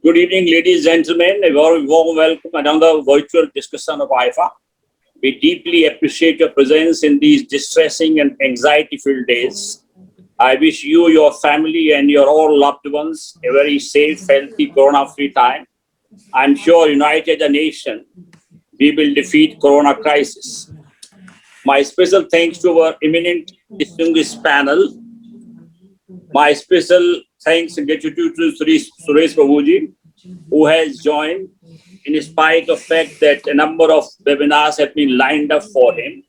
Good evening, ladies and gentlemen. A very warm welcome to another virtual discussion of IAFA. We deeply appreciate your presence in these distressing and anxiety-filled days. I wish you, your family, and your all loved ones a very safe, healthy, corona-free time. I'm sure, united as a nation, we will defeat corona crisis. My special thanks to our eminent distinguished panel. My special thanks and gratitude to Suresh Prabhuji, who has joined in spite of the fact that a number of webinars have been lined up for him.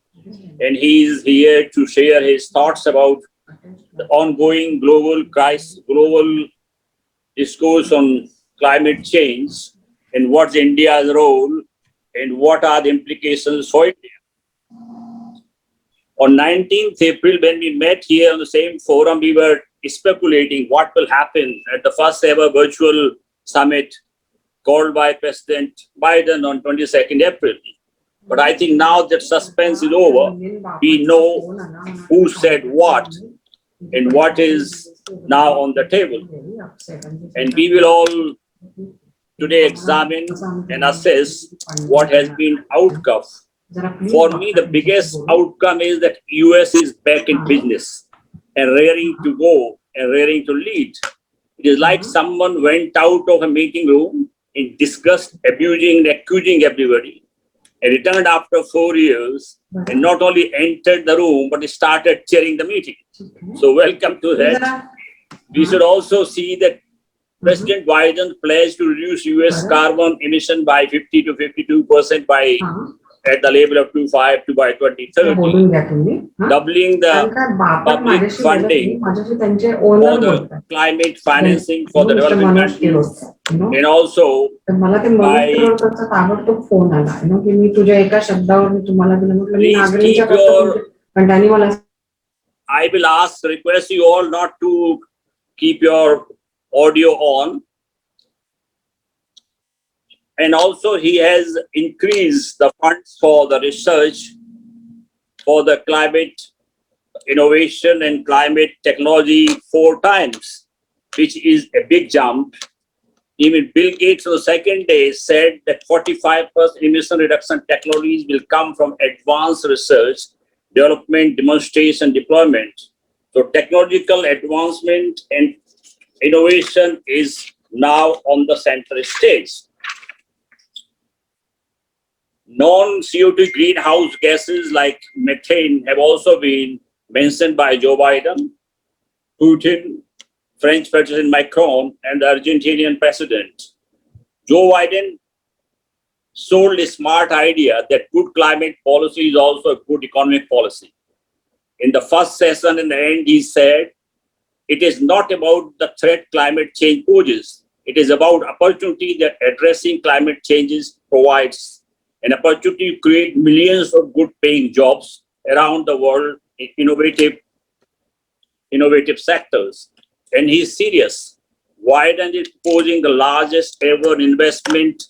And he is here to share his thoughts about the ongoing global crisis, global discourse on climate change, and what's India's role and what are the implications for India. On 19th April, when we met here on the same forum, we were speculating what will happen at the first ever virtual summit called by President Biden on 22nd April. But I think now that suspense is over, we know who said what and what is now on the table. And we will all today examine and assess what has been outcome. For me, the biggest outcome is that US is back in business and raring to go and raring to lead. It is like someone went out of a meeting room in disgust, abusing and accusing everybody, and returned after 4 years and not only entered the room, but started chairing the meeting. So welcome to that. We should also see that President Biden pledged to reduce US carbon emission by 50 to 52% by at the level of 2.5 by 2030, doubling the public funding for the climate financing for the developing countries, and also by please keep your, I will request you all not to keep your audio on. And also he has increased the funds for the research for the climate innovation and climate technology 4 times, which is a big jump. Even Bill Gates on the second day said that 45% emission reduction technologies will come from advanced research, development, demonstration, deployment. So technological advancement and innovation is now on the center stage. Non-CO2 greenhouse gases like methane have also been mentioned by Joe Biden, Putin, French President Macron, and the Argentinian President. Joe Biden sold a smart idea that good climate policy is also a good economic policy. In the first session, in the end, he said, it is not about the threat climate change poses. It is about opportunity that addressing climate changes provides. An opportunity to create millions of good paying jobs around the world in innovative sectors. And he's serious. Biden is proposing the largest ever investment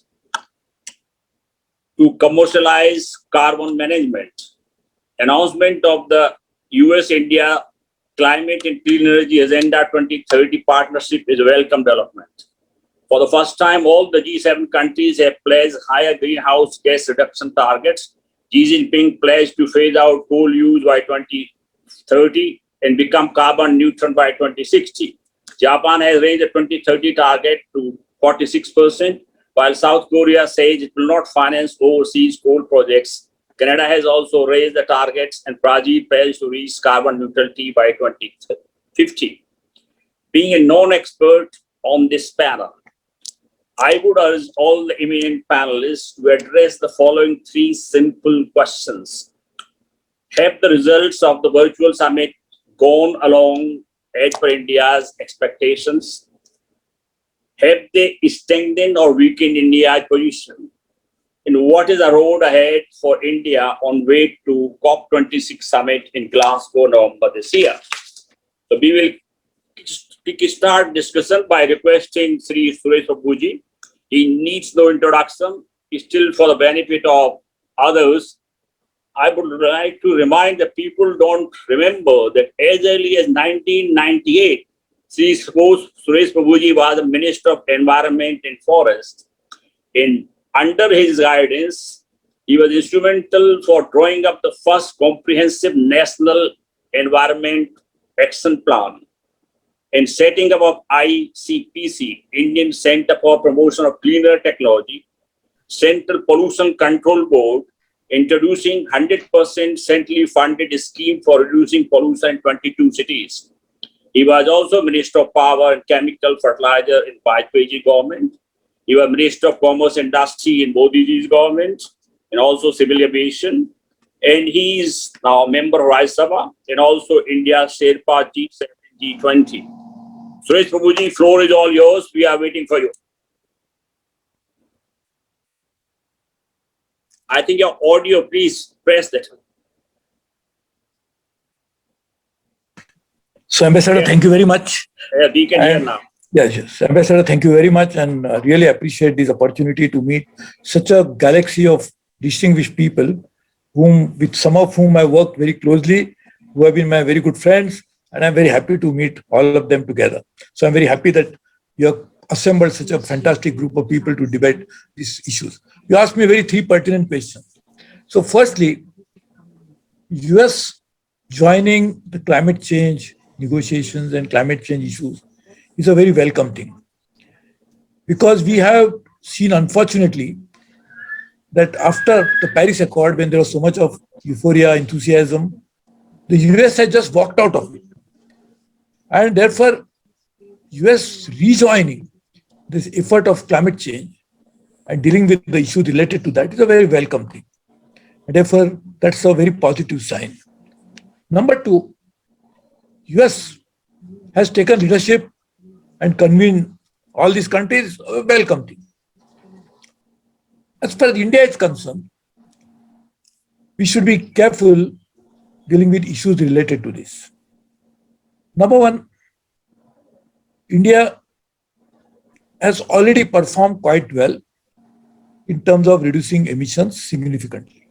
to commercialize carbon management. Announcement of the US-India Climate and Clean Energy Agenda 2030 partnership is a welcome development. For the first time, all the G7 countries have pledged higher greenhouse gas reduction targets. Xi Jinping pledged to phase out coal use by 2030 and become carbon neutral by 2060. Japan has raised the 2030 target to 46%, while South Korea says it will not finance overseas coal projects. Canada has also raised the targets, and Brazil pledged to reach carbon neutrality by 2050. Being a non-expert on this panel, I would urge all the eminent panelists to address the following 3 simple questions. Have the results of the virtual summit gone along as per India's expectations? Have they strengthened or weakened India's position? And what is the road ahead for India on way to COP26 summit in Glasgow, November this year? So we will start discussion by requesting Sri Suresh Prabhuji. He needs no introduction. Still, for the benefit of others, I would like to remind the people don't remember that as early as 1998, See, suppose Suresh Prabhuji was the Minister of Environment and Forest. Under his guidance, he was instrumental for drawing up the first comprehensive national environment action plan and setting up of ICPC, Indian Center for Promotion of Cleaner Technology, Central Pollution Control Board, introducing 100% centrally funded scheme for reducing pollution in 22 cities. He was also Minister of Power and Chemical Fertilizer in Vajpayee government. He was Minister of Commerce and Industry in Modi's government, and also Civil Aviation. And he is now a member of Rajya Sabha and also India's Sherpa G7 G20. Suresh Prabhuji, floor is all yours. We are waiting for you. I think your audio, please press that. So, Ambassador, thank you very much. We can hear now. Yes. Ambassador, thank you very much, and really appreciate this opportunity to meet such a galaxy of distinguished people, with some of whom I worked very closely, who have been my very good friends, and I'm very happy to meet all of them together. So I'm very happy that you have assembled such a fantastic group of people to debate these issues. You asked me very three pertinent questions. So firstly, US joining the climate change negotiations and climate change issues is a very welcome thing. Because we have seen, unfortunately, that after the Paris Accord, when there was so much of euphoria, enthusiasm, the US has just walked out of it. And therefore, US rejoining this effort of climate change and dealing with the issue related to that is a very welcome thing. And therefore, that's a very positive sign. Number two, US has taken leadership and convened all these countries, a welcome thing. As far as India is concerned, we should be careful dealing with issues related to this. Number one, India has already performed quite well in terms of reducing emissions significantly.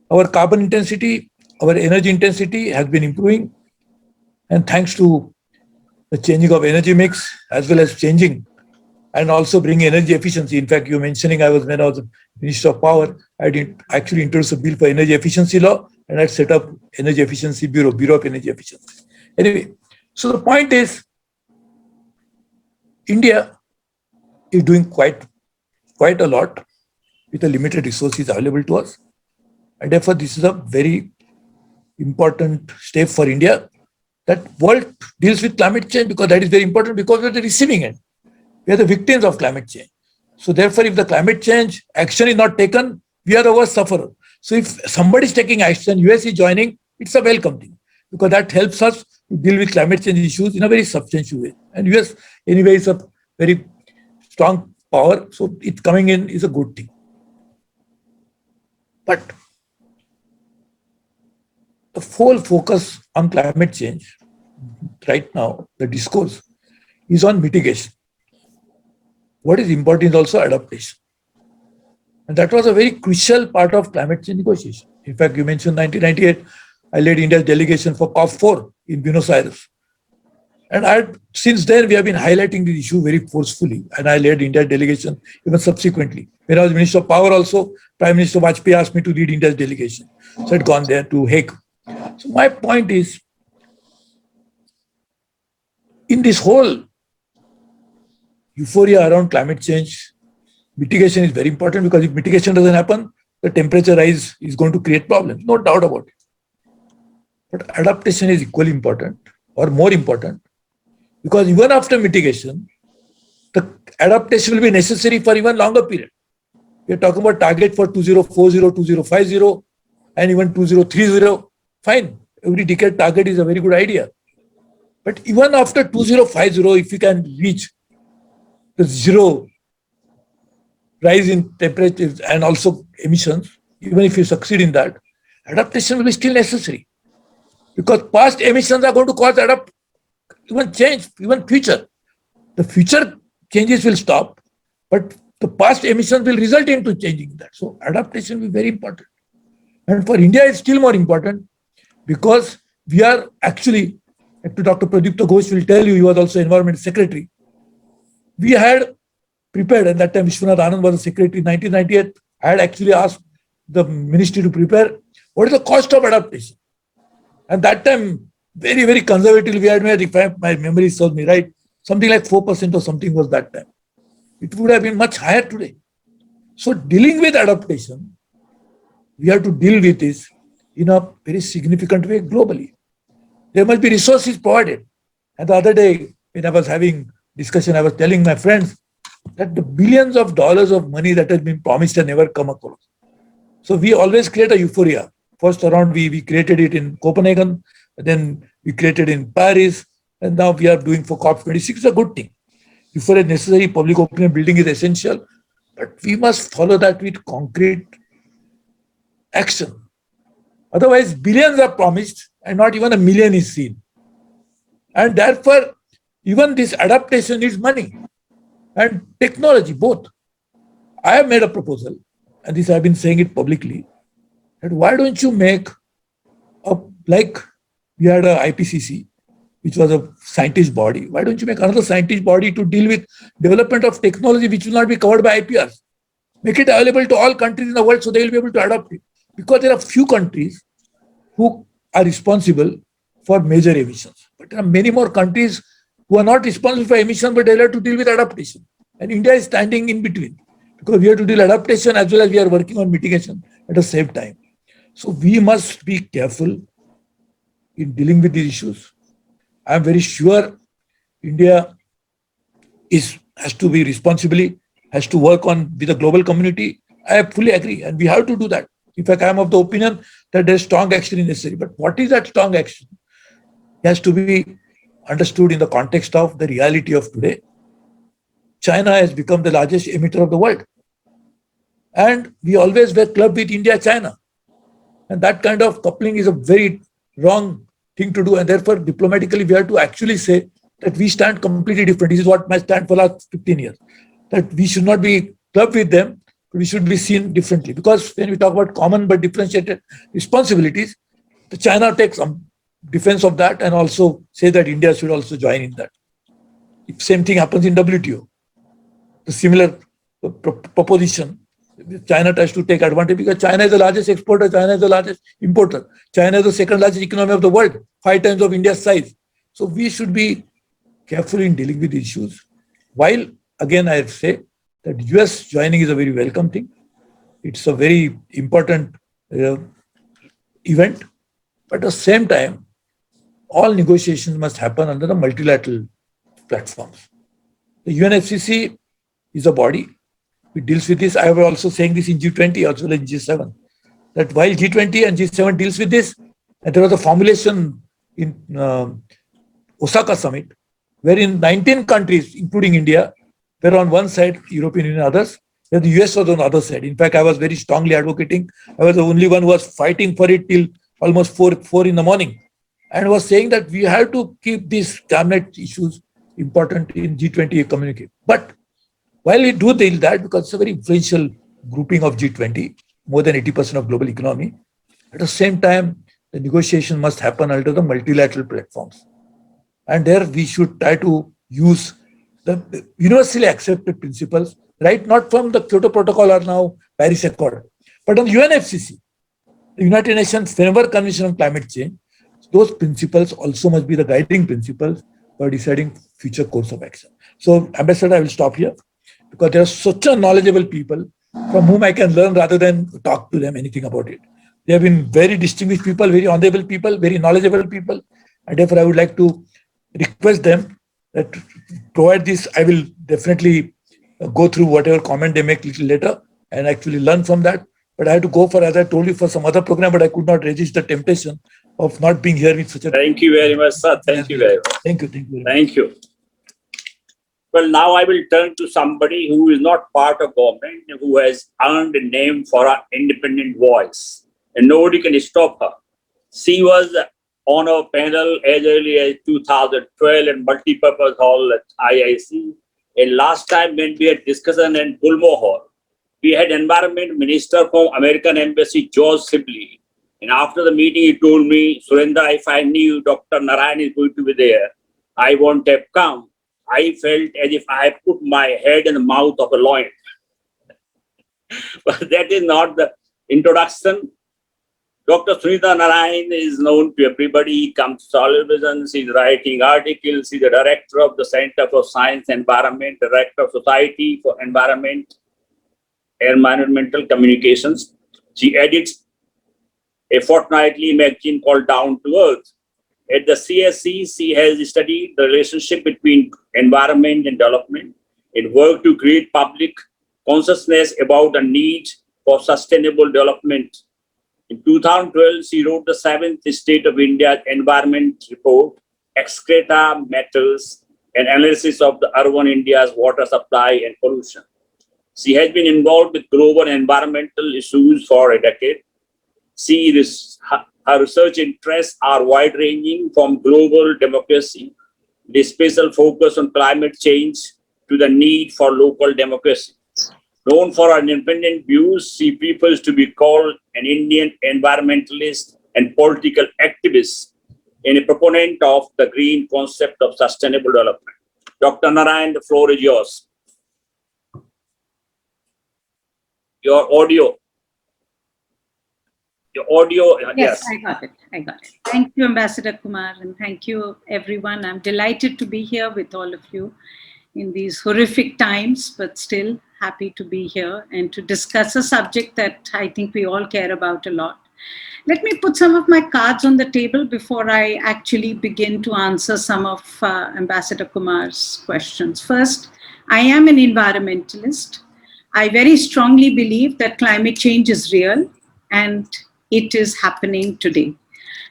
Our carbon intensity, our energy intensity has been improving, and thanks to the changing of energy mix as well as changing and also bringing energy efficiency. In fact, you mentioning when I was Minister of Power, I did actually introduce a bill for energy efficiency law, and I set up Energy Efficiency Bureau of Energy Efficiency. Anyway, so the point is, India is doing quite a lot with the limited resources available to us. And therefore, this is a very important step for India, that world deals with climate change, because that is very important, because we are the receiving end. We are the victims of climate change. So therefore, if the climate change action is not taken, we are the worst sufferer. So if somebody is taking action, US is joining, it's a welcome thing, because that helps us to deal with climate change issues in a very substantial way. And US anyway is a very strong power, so it's coming in is a good thing. But the whole focus on climate change right now, the discourse, is on mitigation. What is important is also adaptation. And that was a very crucial part of climate change negotiation. In fact, you mentioned 1998, I led India's delegation for COP4 in Buenos Aires. And since then, we have been highlighting the issue very forcefully. And I led India's delegation even subsequently. When I was Minister of Power also, Prime Minister Vajpayee asked me to lead India's delegation. So I'd gone there to Hague. So my point is, in this whole euphoria around climate change, mitigation is very important, because if mitigation doesn't happen, the temperature rise is going to create problems, no doubt about it. But adaptation is equally important, or more important, because even after mitigation, the adaptation will be necessary for even longer period. We are talking about target for 2040, 2050, and even 2030. Fine, every decade target is a very good idea. But even after 2050, if we can reach the zero rise in temperatures and also emissions, even if you succeed in that, adaptation will be still necessary. Because past emissions are going to cause even change, even future. The future changes will stop, but the past emissions will result into changing that. So adaptation will be very important. And for India, it's still more important, because we are actually Actually, Dr. Pradipta Ghosh will tell you, he was also Environment Secretary. We had prepared, and that time Vishwanath Anand was the secretary in 1998. I had actually asked the ministry to prepare what is the cost of adaptation. And that time, very, very conservatively, we had made, if my memory serves me right, something like 4% or something was that time. It would have been much higher today. So dealing with adaptation, we have to deal with this in a very significant way globally. There must be resources provided. And the other day, when I was having discussion, I was telling my friends that the billions of dollars of money that has been promised and never come across. So we always create a euphoria. First around, we created it in Copenhagen, then we created in Paris, and now we are doing for COP26. It's a good thing. Euphoria is necessary, public opinion building is essential, but we must follow that with concrete action. Otherwise, billions are promised and not even a million is seen. And therefore, even this adaptation needs money and technology, both. I have made a proposal, and this I've been saying it publicly, that why don't you make a, like we had a IPCC, which was a scientist body. Why don't you make another scientist body to deal with development of technology which will not be covered by IPRs? Make it available to all countries in the world so they will be able to adopt it. Because there are few countries who are responsible for major emissions. But there are many more countries who are not responsible for emissions, but they have to deal with adaptation. And India is standing in between because we have to deal with adaptation as well as we are working on mitigation at the same time. So we must be careful in dealing with these issues. I am very sure India has to be responsibly, has to work on with the global community. I fully agree, and we have to do that. In fact, I am of the opinion that there is strong action is necessary. But what is that strong action? It has to be understood in the context of the reality of today. China has become the largest emitter of the world. And we always were clubbed with India, China. And that kind of coupling is a very wrong thing to do. And therefore, diplomatically, we have to actually say that we stand completely different. This is what my stand for the last 15 years. That we should not be clubbed with them, but we should be seen differently. Because when we talk about common but differentiated responsibilities, the China takes some defense of that and also say that India should also join in that. Same thing happens in WTO. The similar proposition. China tries to take advantage because China is the largest exporter, China is the largest importer. China is the second largest economy of the world, 5 times of India's size. So we should be careful in dealing with issues. While, again, I say that US joining is a very welcome thing. It's a very important event. But at the same time, all negotiations must happen under the multilateral platforms. The UNFCCC is a body which deals with this. I was also saying this in G20 as well as G7, that while G20 and G7 deals with this, and there was a formulation in Osaka summit, wherein 19 countries, including India, were on one side, European Union others, where the US was on the other side. In fact, I was very strongly advocating. I was the only one who was fighting for it till almost 4 in the morning, and was saying that we have to keep these cabinet issues important in G20 communique. But while we do deal that, because it's a very influential grouping of G20, more than 80% of global economy, at the same time, the negotiation must happen under the multilateral platforms. And there we should try to use the universally accepted principles, right? Not from the Kyoto Protocol or now Paris Accord, but on UNFCCC, the United Nations Framework Convention on Climate Change. Those principles also must be the guiding principles for deciding future course of action. So, Ambassador, I will stop here because there are such a knowledgeable people from whom I can learn rather than talk to them anything about it. They have been very distinguished people, very honorable people, very knowledgeable people. And therefore, I would like to request them that provide this. I will definitely go through whatever comment they make a little later and actually learn from that. But I had to go for, as I told you, for some other program, but I could not resist the temptation of not being here with such a... Thank you very much, sir. Thank you very much. Thank you. Thank you. Thank you. Well, now I will turn to somebody who is not part of government, who has earned a name for her independent voice, and nobody can stop her. She was on a panel as early as 2012 in multipurpose hall at IIC. And last time when we had discussion in Pulmo Hall, we had Environment Minister from American Embassy, George Sibley, And after the meeting, he told me, Surendra, if I knew Dr. Narayan is going to be there, I won't have come. I felt as if I had put my head in the mouth of a lion. But that is not the introduction. Dr. Sunita Narayan is known to everybody. He comes to television, he's writing articles, he's the director of the Center for Science and Environment, director of Society for Environment and Environmental Communications. She edits a fortnightly magazine called Down to Earth. At the CSC, she has studied the relationship between environment and development and worked to create public consciousness about the need for sustainable development. In 2012, she wrote the 7th State of India's Environment Report, Excreta Matters, an analysis of the urban India's water supply and pollution. She has been involved with global environmental issues for a decade. Her research interests are wide-ranging from global democracy, the special focus on climate change, to the need for local democracy. Known for her independent views, she prefers to be called an Indian environmentalist and political activist and a proponent of the green concept of sustainable development. Dr. Narayan, the floor is yours. Your audio. Yes, I got it. Thank you, Ambassador Kumar, and thank you, everyone. I'm delighted to be here with all of you in these horrific times, but still happy to be here and to discuss a subject that I think we all care about a lot. Let me put some of my cards on the table before I actually begin to answer some of Ambassador Kumar's questions. First, I am an environmentalist. I very strongly believe that climate change is real and it is happening today.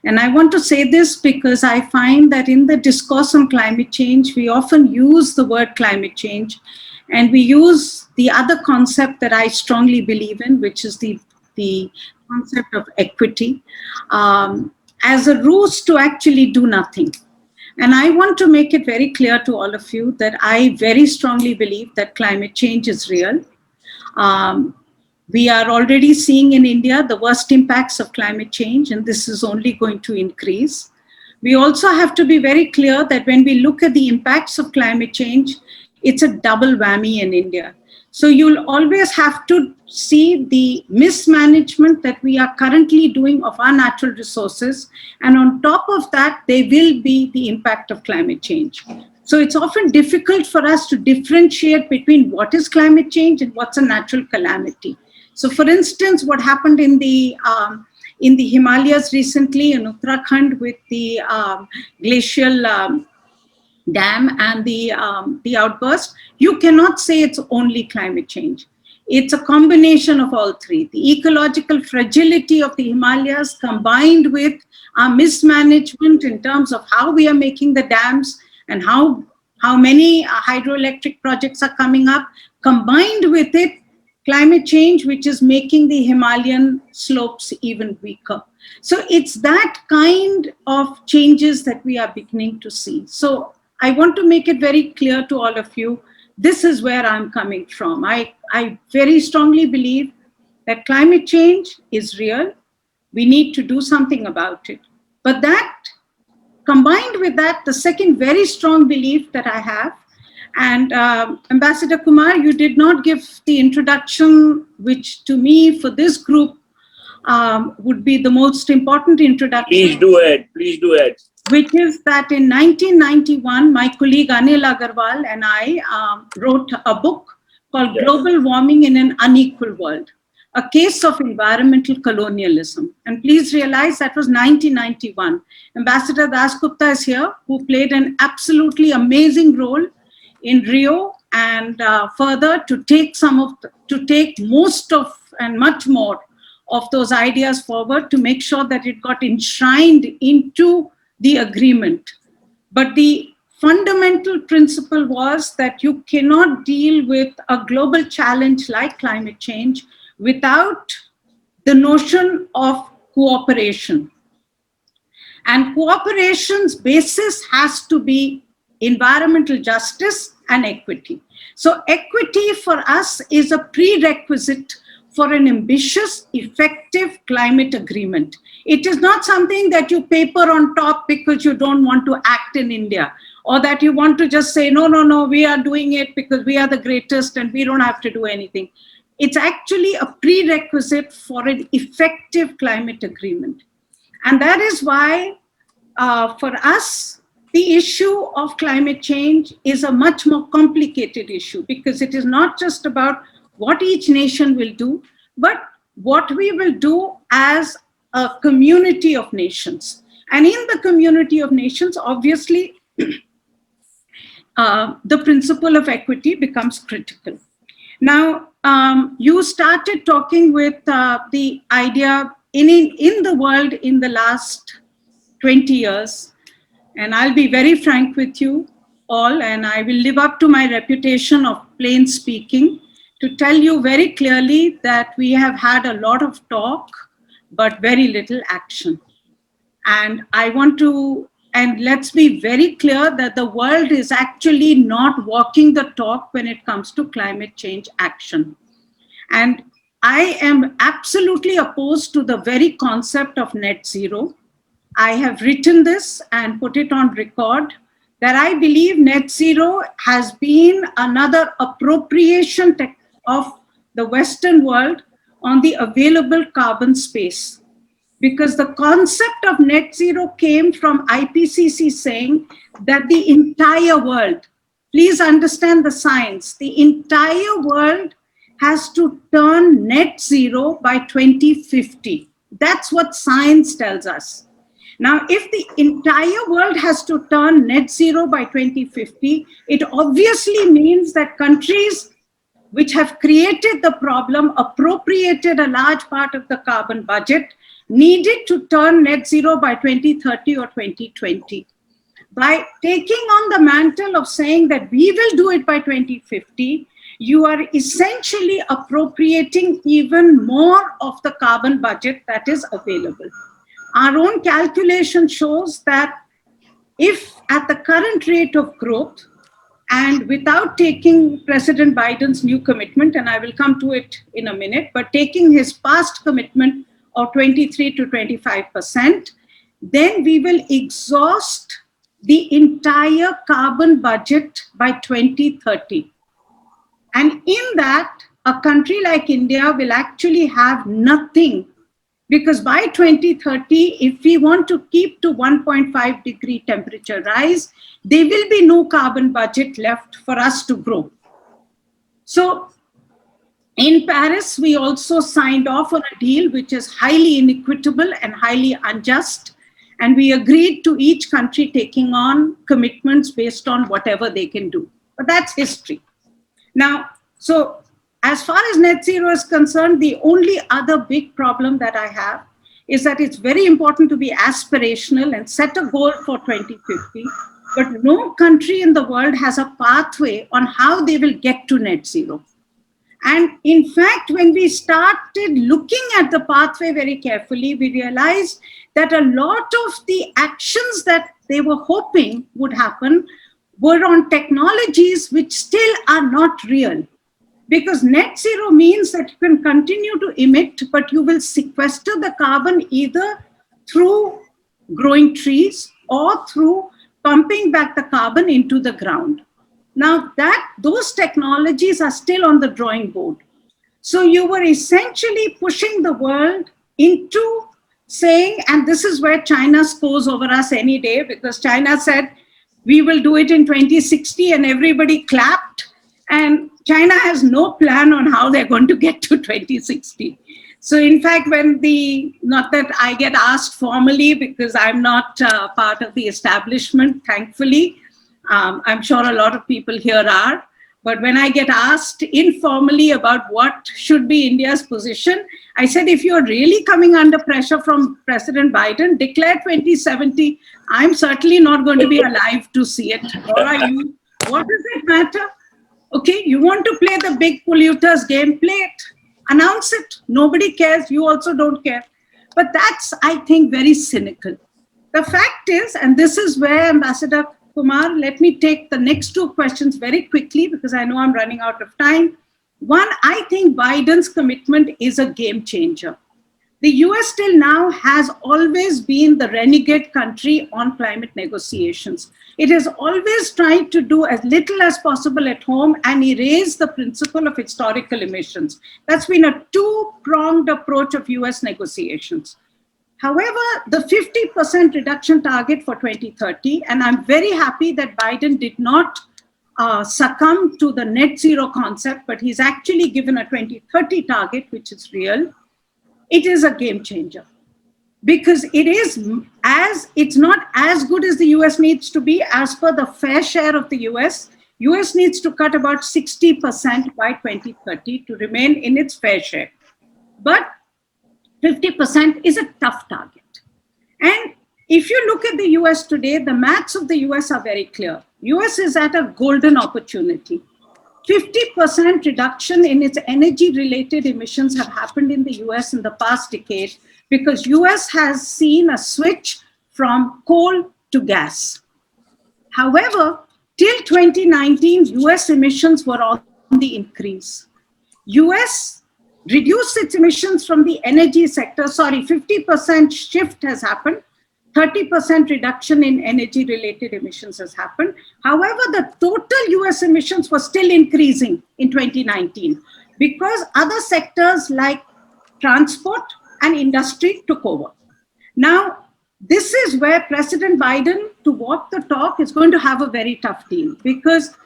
And I want to say this because I find that in the discourse on climate change, we often use the word climate change and we use the other concept that I strongly believe in, which is the concept of equity, as a ruse to actually do nothing. And I want to make it very clear to all of you that I very strongly believe that climate change is real. We are already seeing in India the worst impacts of climate change, and this is only going to increase. We also have to be very clear that when we look at the impacts of climate change, it's a double whammy in India. So you'll always have to see the mismanagement that we are currently doing of our natural resources. And on top of that, there will be the impact of climate change. So it's often difficult for us to differentiate between what is climate change and what's a natural calamity. So for instance, what happened in the Himalayas recently in Uttarakhand with the glacial dam and the outburst, you cannot say it's only climate change. It's a combination of all three. The ecological fragility of the Himalayas combined with our mismanagement in terms of how we are making the dams and how many hydroelectric projects are coming up, combined with it, climate change, which is making the Himalayan slopes even weaker. So it's that kind of changes that we are beginning to see. So I want to make it very clear to all of you, this is where I'm coming from. I very strongly believe that climate change is real. We need to do something about it. But that, combined with that, the second very strong belief that I have, and Ambassador Kumar, you did not give the introduction, which to me for this group would be the most important introduction. Please do it. Which is that in 1991, my colleague Anil Agarwal and I wrote a book called Global Warming in an Unequal World, a case of environmental colonialism. And please realize that was 1991. Ambassador Dasgupta is here, who played an absolutely amazing role in Rio and further to take most of and much more of those ideas forward to make sure that it got enshrined into the agreement. But the fundamental principle was that you cannot deal with a global challenge like climate change without the notion of cooperation. And cooperation's basis has to be environmental justice and equity. So equity for us is a prerequisite for an ambitious, effective climate agreement. It is not something that you paper on top because you don't want to act in India, or that you want to just say, no, no, no, we are doing it because we are the greatest and we don't have to do anything. It's actually a prerequisite for an effective climate agreement. And that is why, for us, the issue of climate change is a much more complicated issue, because it is not just about what each nation will do, but what we will do as a community of nations. And in the community of nations, obviously, the principle of equity becomes critical. Now, you started talking with the idea in the world in the last 20 years, and I'll be very frank with you all, and I will live up to my reputation of plain speaking to tell you very clearly that we have had a lot of talk, but very little action. And I want to, and let's be very clear that the world is actually not walking the talk when it comes to climate change action. And I am absolutely opposed to the very concept of net zero. I have written this and put it on record that I believe net zero has been another appropriation of the Western world on the available carbon space. Because the concept of net zero came from IPCC saying that the entire world, please understand the science, the entire world has to turn net zero by 2050. That's what science tells us. Now, if the entire world has to turn net zero by 2050, it obviously means that countries which have created the problem, appropriated a large part of the carbon budget, needed to turn net zero by 2030 or 2020. By taking on the mantle of saying that we will do it by 2050, you are essentially appropriating even more of the carbon budget that is available. Our own calculation shows that if at the current rate of growth, and without taking President Biden's new commitment, and I will come to it in a minute, but taking his past commitment of 23 to 25%, then we will exhaust the entire carbon budget by 2030. And in that, a country like India will actually have nothing, because by 2030, if we want to keep to 1.5 degree temperature rise, there will be no carbon budget left for us to grow. So in Paris, we also signed off on a deal which is highly inequitable and highly unjust. And we agreed to each country taking on commitments based on whatever they can do. But that's history. Now, so as far as net zero is concerned, the only other big problem that I have is that it's very important to be aspirational and set a goal for 2050. But no country in the world has a pathway on how they will get to net zero. And in fact, when we started looking at the pathway very carefully, we realized that a lot of the actions that they were hoping would happen were on technologies which still are not real. Because net zero means that you can continue to emit, but you will sequester the carbon either through growing trees or through pumping back the carbon into the ground. Now, those technologies are still on the drawing board. So you were essentially pushing the world into saying, and this is where China scores over us any day, because China said, we will do it in 2060, and everybody clapped. And China has no plan on how they're going to get to 2060. So in fact, not that I get asked formally, because I'm not part of the establishment, thankfully. I'm sure a lot of people here are. But when I get asked informally about what should be India's position, I said, if you're really coming under pressure from President Biden, declare 2070. I'm certainly not going to be alive to see it. Or are you? What does it matter? Okay, you want to play the big polluters game, play it. Announce it. Nobody cares. You also don't care. But that's, I think, very cynical. The fact is, and this is where Ambassador Kumar, let me take the next two questions very quickly, because I know I'm running out of time. One, I think Biden's commitment is a game changer. The US till now has always been the renegade country on climate negotiations. It has always tried to do as little as possible at home and erase the principle of historical emissions. That's been a two-pronged approach of US negotiations. However, the 50% reduction target for 2030, and I'm very happy that Biden did not succumb to the net zero concept, but he's actually given a 2030 target, which is real. It is a game changer because it's not as good as the US needs to be as per the fair share of the US. US needs to cut about 60% by 2030 to remain in its fair share. But 50% is a tough target. And if you look at the US today, the maths of the US are very clear. US is at a golden opportunity. 50% reduction in its energy-related emissions have happened in the US in the past decade because US has seen a switch from coal to gas. However, till 2019, US emissions were on the increase. US reduced its emissions from the energy sector. 50% shift has happened. 30% reduction in energy-related emissions has happened. However, the total US emissions were still increasing in 2019 because other sectors like transport and industry took over. Now, this is where President Biden, to walk the talk, is going to have a very tough deal because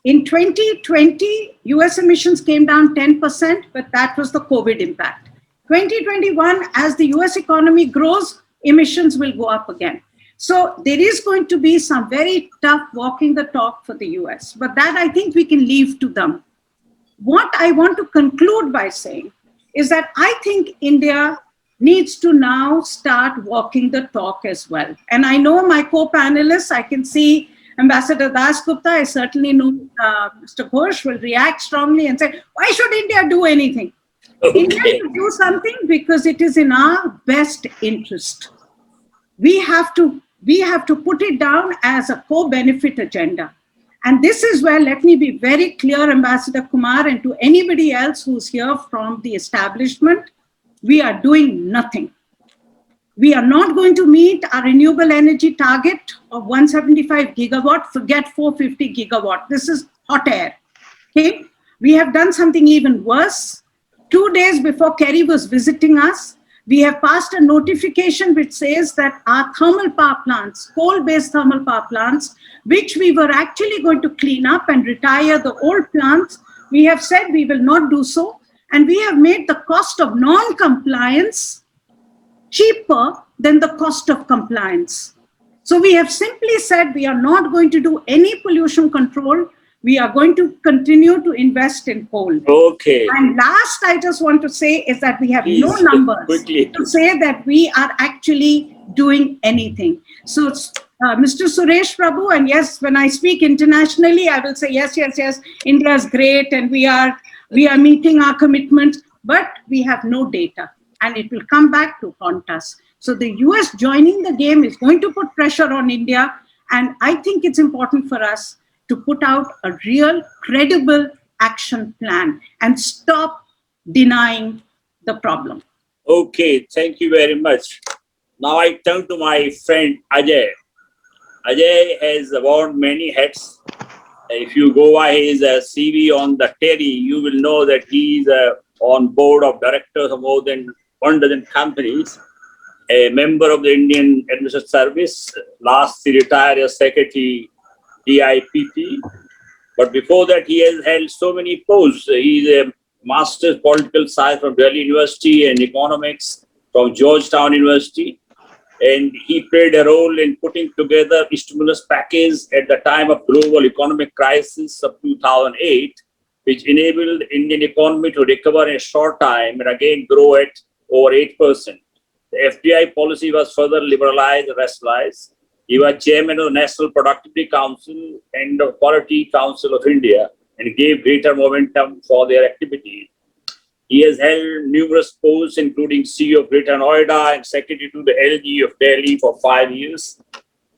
in 2020, US emissions came down 10%, but that was the COVID impact. 2021, as the US economy grows, emissions will go up again. So there is going to be some very tough walking the talk for the US, but that I think we can leave to them. What I want to conclude by saying is that I think India needs to now start walking the talk as well. And I know my co-panelists, I can see Ambassador Das Gupta, I certainly know Mr. Ghosh will react strongly and say, why should India do anything? Okay. India should do something because it is in our best interest. We have to put it down as a co-benefit agenda. And this is where, let me be very clear, Ambassador Kumar, and to anybody else who's here from the establishment, we are doing nothing. We are not going to meet our renewable energy target of 175 gigawatt, forget 450 gigawatt. This is hot air, okay? We have done something even worse. 2 days before Kerry was visiting us, we have passed a notification which says that our thermal power plants, coal-based thermal power plants, which we were actually going to clean up and retire the old plants, we have said we will not do so. And we have made the cost of non-compliance cheaper than the cost of compliance. So we have simply said we are not going to do any pollution control. We are going to continue to invest in coal. Okay. And last, I just want to say is that we have no numbers to say that we are actually doing anything. So, Mr. Suresh Prabhu, and yes, when I speak internationally, I will say yes, India is great, and we are meeting our commitments, but we have no data, and it will come back to haunt us. So the US joining the game is going to put pressure on India, and I think it's important for us to put out a real, credible action plan and stop denying the problem. Okay, thank you very much. Now I turn to my friend Ajay. Ajay has worn many hats. If you go by his CV on the TERI, you will know that he is on board of directors of more than 1 dozen companies, a member of the Indian Administrative Service, last he retired as Secretary DIPP. But before that, he has held so many posts. He is a Master's Political Science from Delhi University and Economics from Georgetown University. And he played a role in putting together a stimulus package at the time of global economic crisis of 2008, which enabled the Indian economy to recover in a short time and again grow at over 8%. The FDI policy was further liberalized and rationalized. He was chairman of the National Productivity Council and the Quality Council of India and gave greater momentum for their activities. He has held numerous posts, including CEO of Greater Noida and Secretary to the LG of Delhi for 5 years.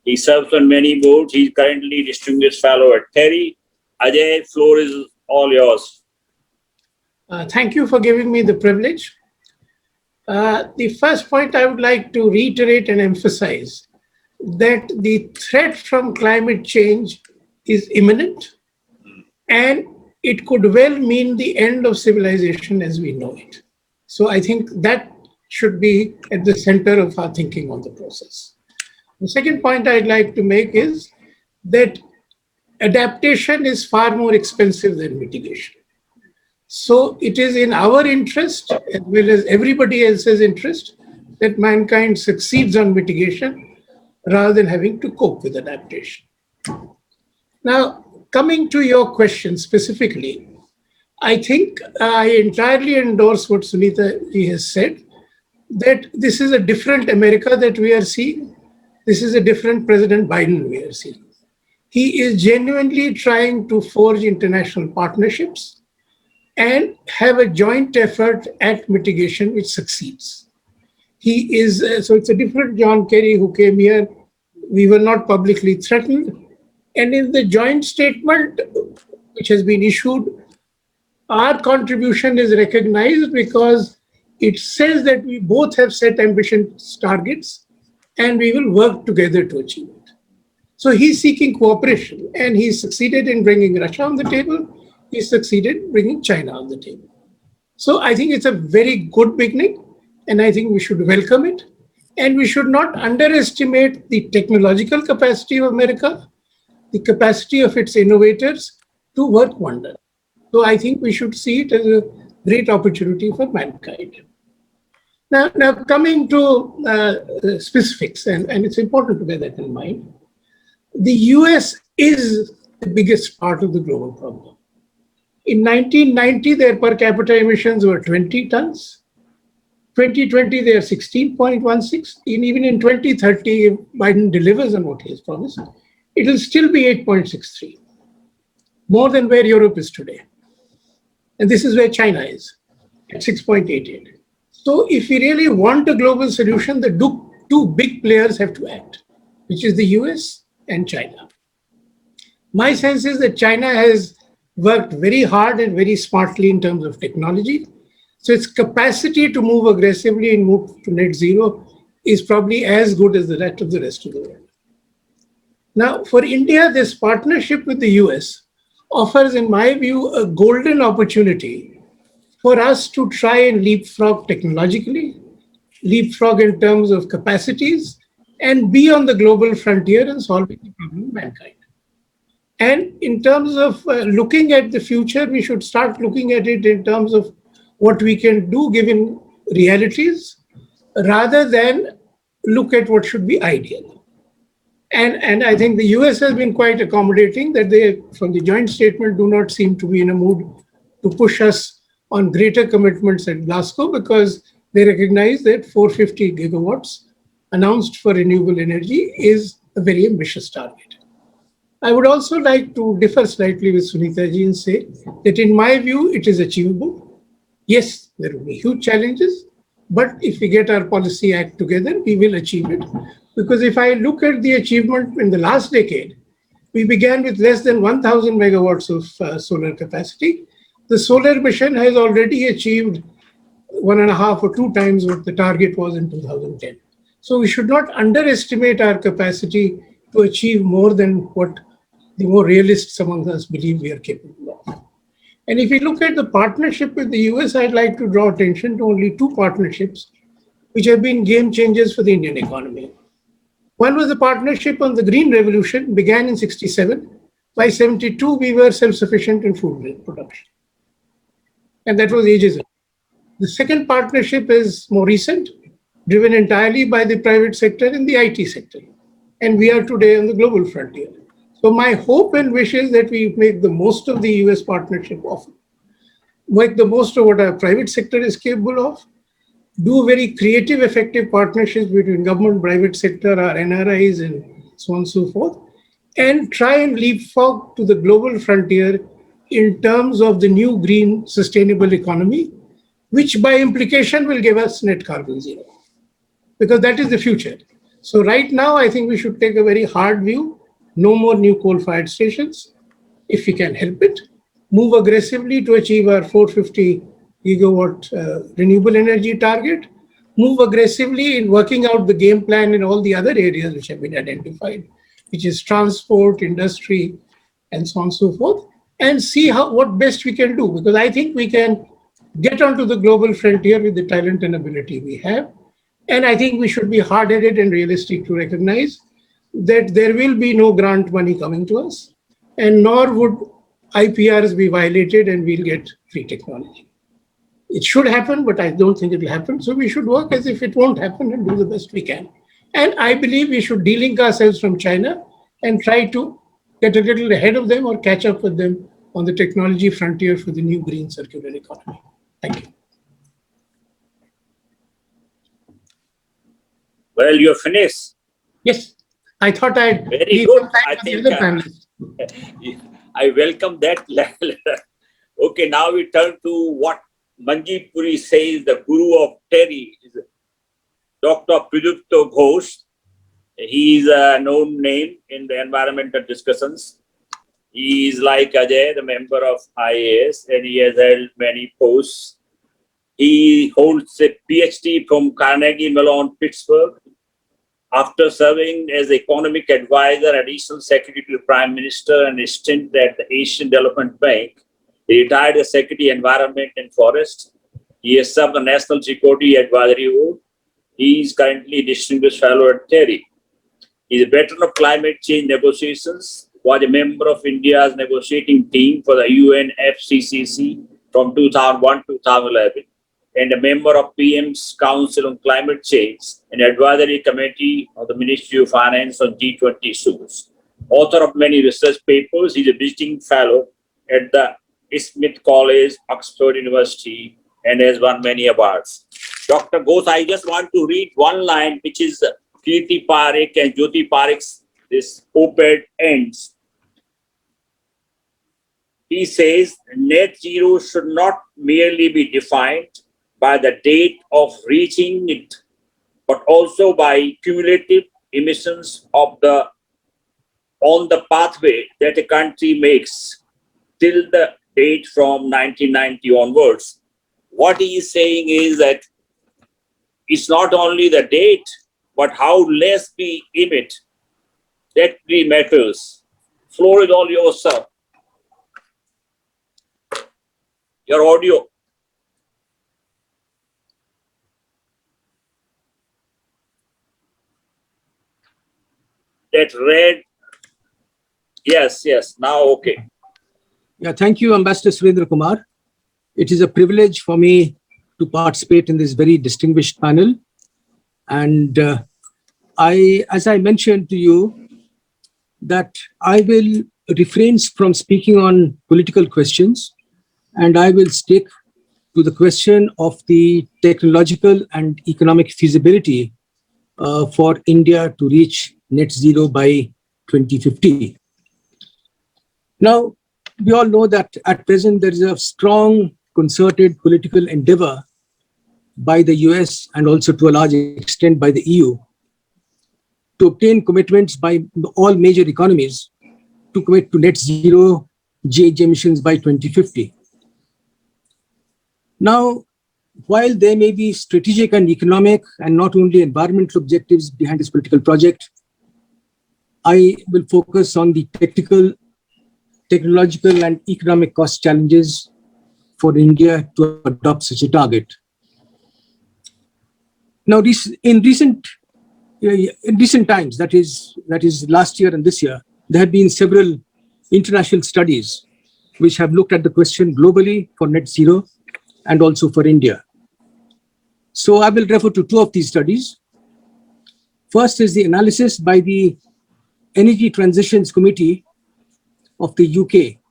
He serves on many boards. He is currently Distinguished Fellow at TERI. Ajay, floor is all yours. Thank you for giving me the privilege. The first point I would like to reiterate and emphasize that the threat from climate change is imminent, and it could well mean the end of civilization as we know it. So I think that should be at the center of our thinking on the process. The second point I'd like to make is that adaptation is far more expensive than mitigation. So it is in our interest, as well as everybody else's interest, that mankind succeeds on mitigation rather than having to cope with adaptation. Now, coming to your question specifically, I think I entirely endorse what Sunita ji has said, that this is a different America that we are seeing. This is a different President Biden we are seeing. He is genuinely trying to forge international partnerships and have a joint effort at mitigation which succeeds. He is, so it's a different John Kerry who came here. We were not publicly threatened. And in the joint statement which has been issued, our contribution is recognized because it says that we both have set ambitious targets and we will work together to achieve it. So he's seeking cooperation, and he succeeded in bringing Russia on the table. He succeeded in bringing China on the table. So I think it's a very good beginning, and I think we should welcome it. And we should not underestimate the technological capacity of America, the capacity of its innovators to work wonders. So I think we should see it as a great opportunity for mankind. Now coming to specifics, and it's important to bear that in mind, the US is the biggest part of the global problem. In 1990, their per capita emissions were 20 tons. 2020, they are 16.16. And even in 2030, if Biden delivers on what he has promised, it will still be 8.63, more than where Europe is today. And this is where China is, at 6.88. So if we really want a global solution, the two big players have to act, which is the US and China. My sense is that China has worked very hard and very smartly in terms of technology. So its capacity to move aggressively and move to net zero is probably as good as the rest of the world. Now, for India, this partnership with the US offers, in my view, a golden opportunity for us to try and leapfrog technologically, leapfrog in terms of capacities, and be on the global frontier and solving the problem of mankind. And in terms of looking at the future, we should start looking at it in terms of what we can do given realities, rather than look at what should be ideal. And I think the US has been quite accommodating, that they, from the joint statement, do not seem to be in a mood to push us on greater commitments at Glasgow, because they recognize that 450 gigawatts announced for renewable energy is a very ambitious target. I would also like to differ slightly with Sunita ji and say that in my view, it is achievable. Yes, there will be huge challenges, but if we get our policy act together, we will achieve it. Because if I look at the achievement in the last decade, we began with less than 1,000 megawatts of solar capacity. The solar mission has already achieved 1.5 or 2 times what the target was in 2010. So we should not underestimate our capacity to achieve more than what the more realists among us believe we are capable of. And if we look at the partnership with the US, I'd like to draw attention to only 2 partnerships which have been game changers for the Indian economy. One was the partnership on the Green Revolution, began in 67. By 72, we were self-sufficient in food grain production. And that was ages ago. The second partnership is more recent, driven entirely by the private sector in the IT sector. And we are today on the global frontier. So my hope and wish is that we make the most of the US partnership offer, make the most of what our private sector is capable of, do very creative, effective partnerships between government, private sector, our NRIs, and so on and so forth, and try and leapfrog to the global frontier in terms of the new green sustainable economy, which by implication will give us net carbon zero, because that is the future. So right now, I think we should take a very hard view. No more new coal-fired stations, if we can help it. Move aggressively to achieve our 450 gigawatt renewable energy target, move aggressively in working out the game plan in all the other areas which have been identified, which is transport, industry, and so on and so forth, and see what best we can do. Because I think we can get onto the global frontier with the talent and ability we have. And I think we should be hard-headed and realistic to recognize that there will be no grant money coming to us, and nor would IPRs be violated and we'll get free technology. It should happen, but I don't think it will happen. So we should work as if it won't happen and do the best we can. And I believe we should de-link ourselves from China and try to get a little ahead of them or catch up with them on the technology frontier for the new green circular economy. Thank you. Well, you're finished. Yes, I thought I'd Very good. I think I welcome that level. Okay, now we turn to what Manjeet Puri says the guru of TERI is Dr. Pradipto Ghosh. He is a known name in the environmental discussions. He is like Ajay, the member of IAS, and he has held many posts. He holds a PhD from Carnegie Mellon, Pittsburgh. After serving as economic advisor, additional secretary to the Prime Minister, and a stint at the Asian Development Bank, he retired as Secretary Environment and Forest. He has served the National Security Advisory Board. He is currently a Distinguished Fellow at TERI. He is a veteran of climate change negotiations, was a member of India's negotiating team for the UNFCCC from 2001 to 2011, and a member of PM's Council on Climate Change and Advisory Committee of the Ministry of Finance on G20 issues. Author of many research papers, he is a visiting fellow at the Smith College, Oxford University, and has won many awards. Dr. Ghosh, I just want to read one line, which is Kirti Parekh and Jyoti Parekh's, this op-ed ends. He says, net zero should not merely be defined by the date of reaching it, but also by cumulative emissions of on the pathway that a country makes till the date from 1990 onwards. What he is saying is that it's not only the date, but how less we emit that really matters. Floor is all yours, sir. Your audio. That red. Yes, now okay. Yeah, thank you, Ambassador Surendra Kumar. It is a privilege for me to participate in this very distinguished panel. And as I mentioned to you, that I will refrain from speaking on political questions, and I will stick to the question of the technological and economic feasibility for India to reach net zero by 2050. Now, we all know that at present there is a strong concerted political endeavor by the US and also to a large extent by the EU to obtain commitments by all major economies to commit to net zero GHG emissions by 2050. Now, while there may be strategic and economic and not only environmental objectives behind this political project, I will focus on the technological and economic cost challenges for India to adopt such a target. Now, in recent times, that is last year and this year, there have been several international studies which have looked at the question globally for net zero and also for India. So I will refer to two of these studies. First is the analysis by the Energy Transitions Committee of the UK,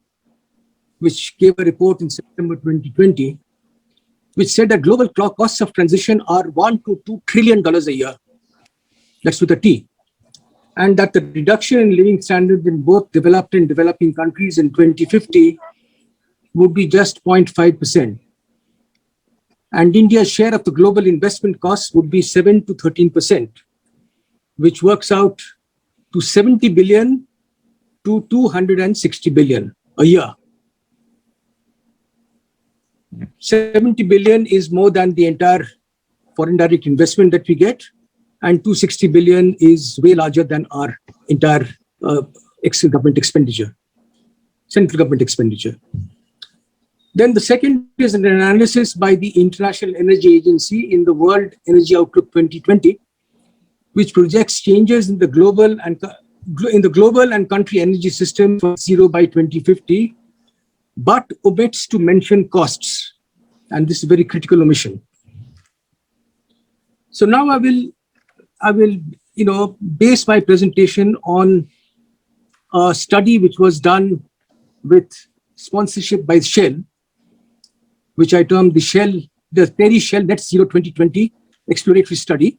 which gave a report in September 2020, which said that global costs of transition are $1 to $2 trillion a year. That's with a T. And that the reduction in living standards in both developed and developing countries in 2050 would be just 0.5%. And India's share of the global investment costs would be 7 to 13%, which works out to 70 billion to 260 billion a year. 70 billion is more than the entire foreign direct investment that we get, and 260 billion is way larger than our entire government expenditure, central government expenditure. Then the second is an analysis by the International Energy Agency in the World Energy Outlook 2020, which projects changes in the global and country energy system for zero by 2050, but omits to mention costs. And this is a very critical omission. So now I will base my presentation on a study which was done with sponsorship by Shell, which I termed the Terry Shell Net Zero 2020 exploratory study.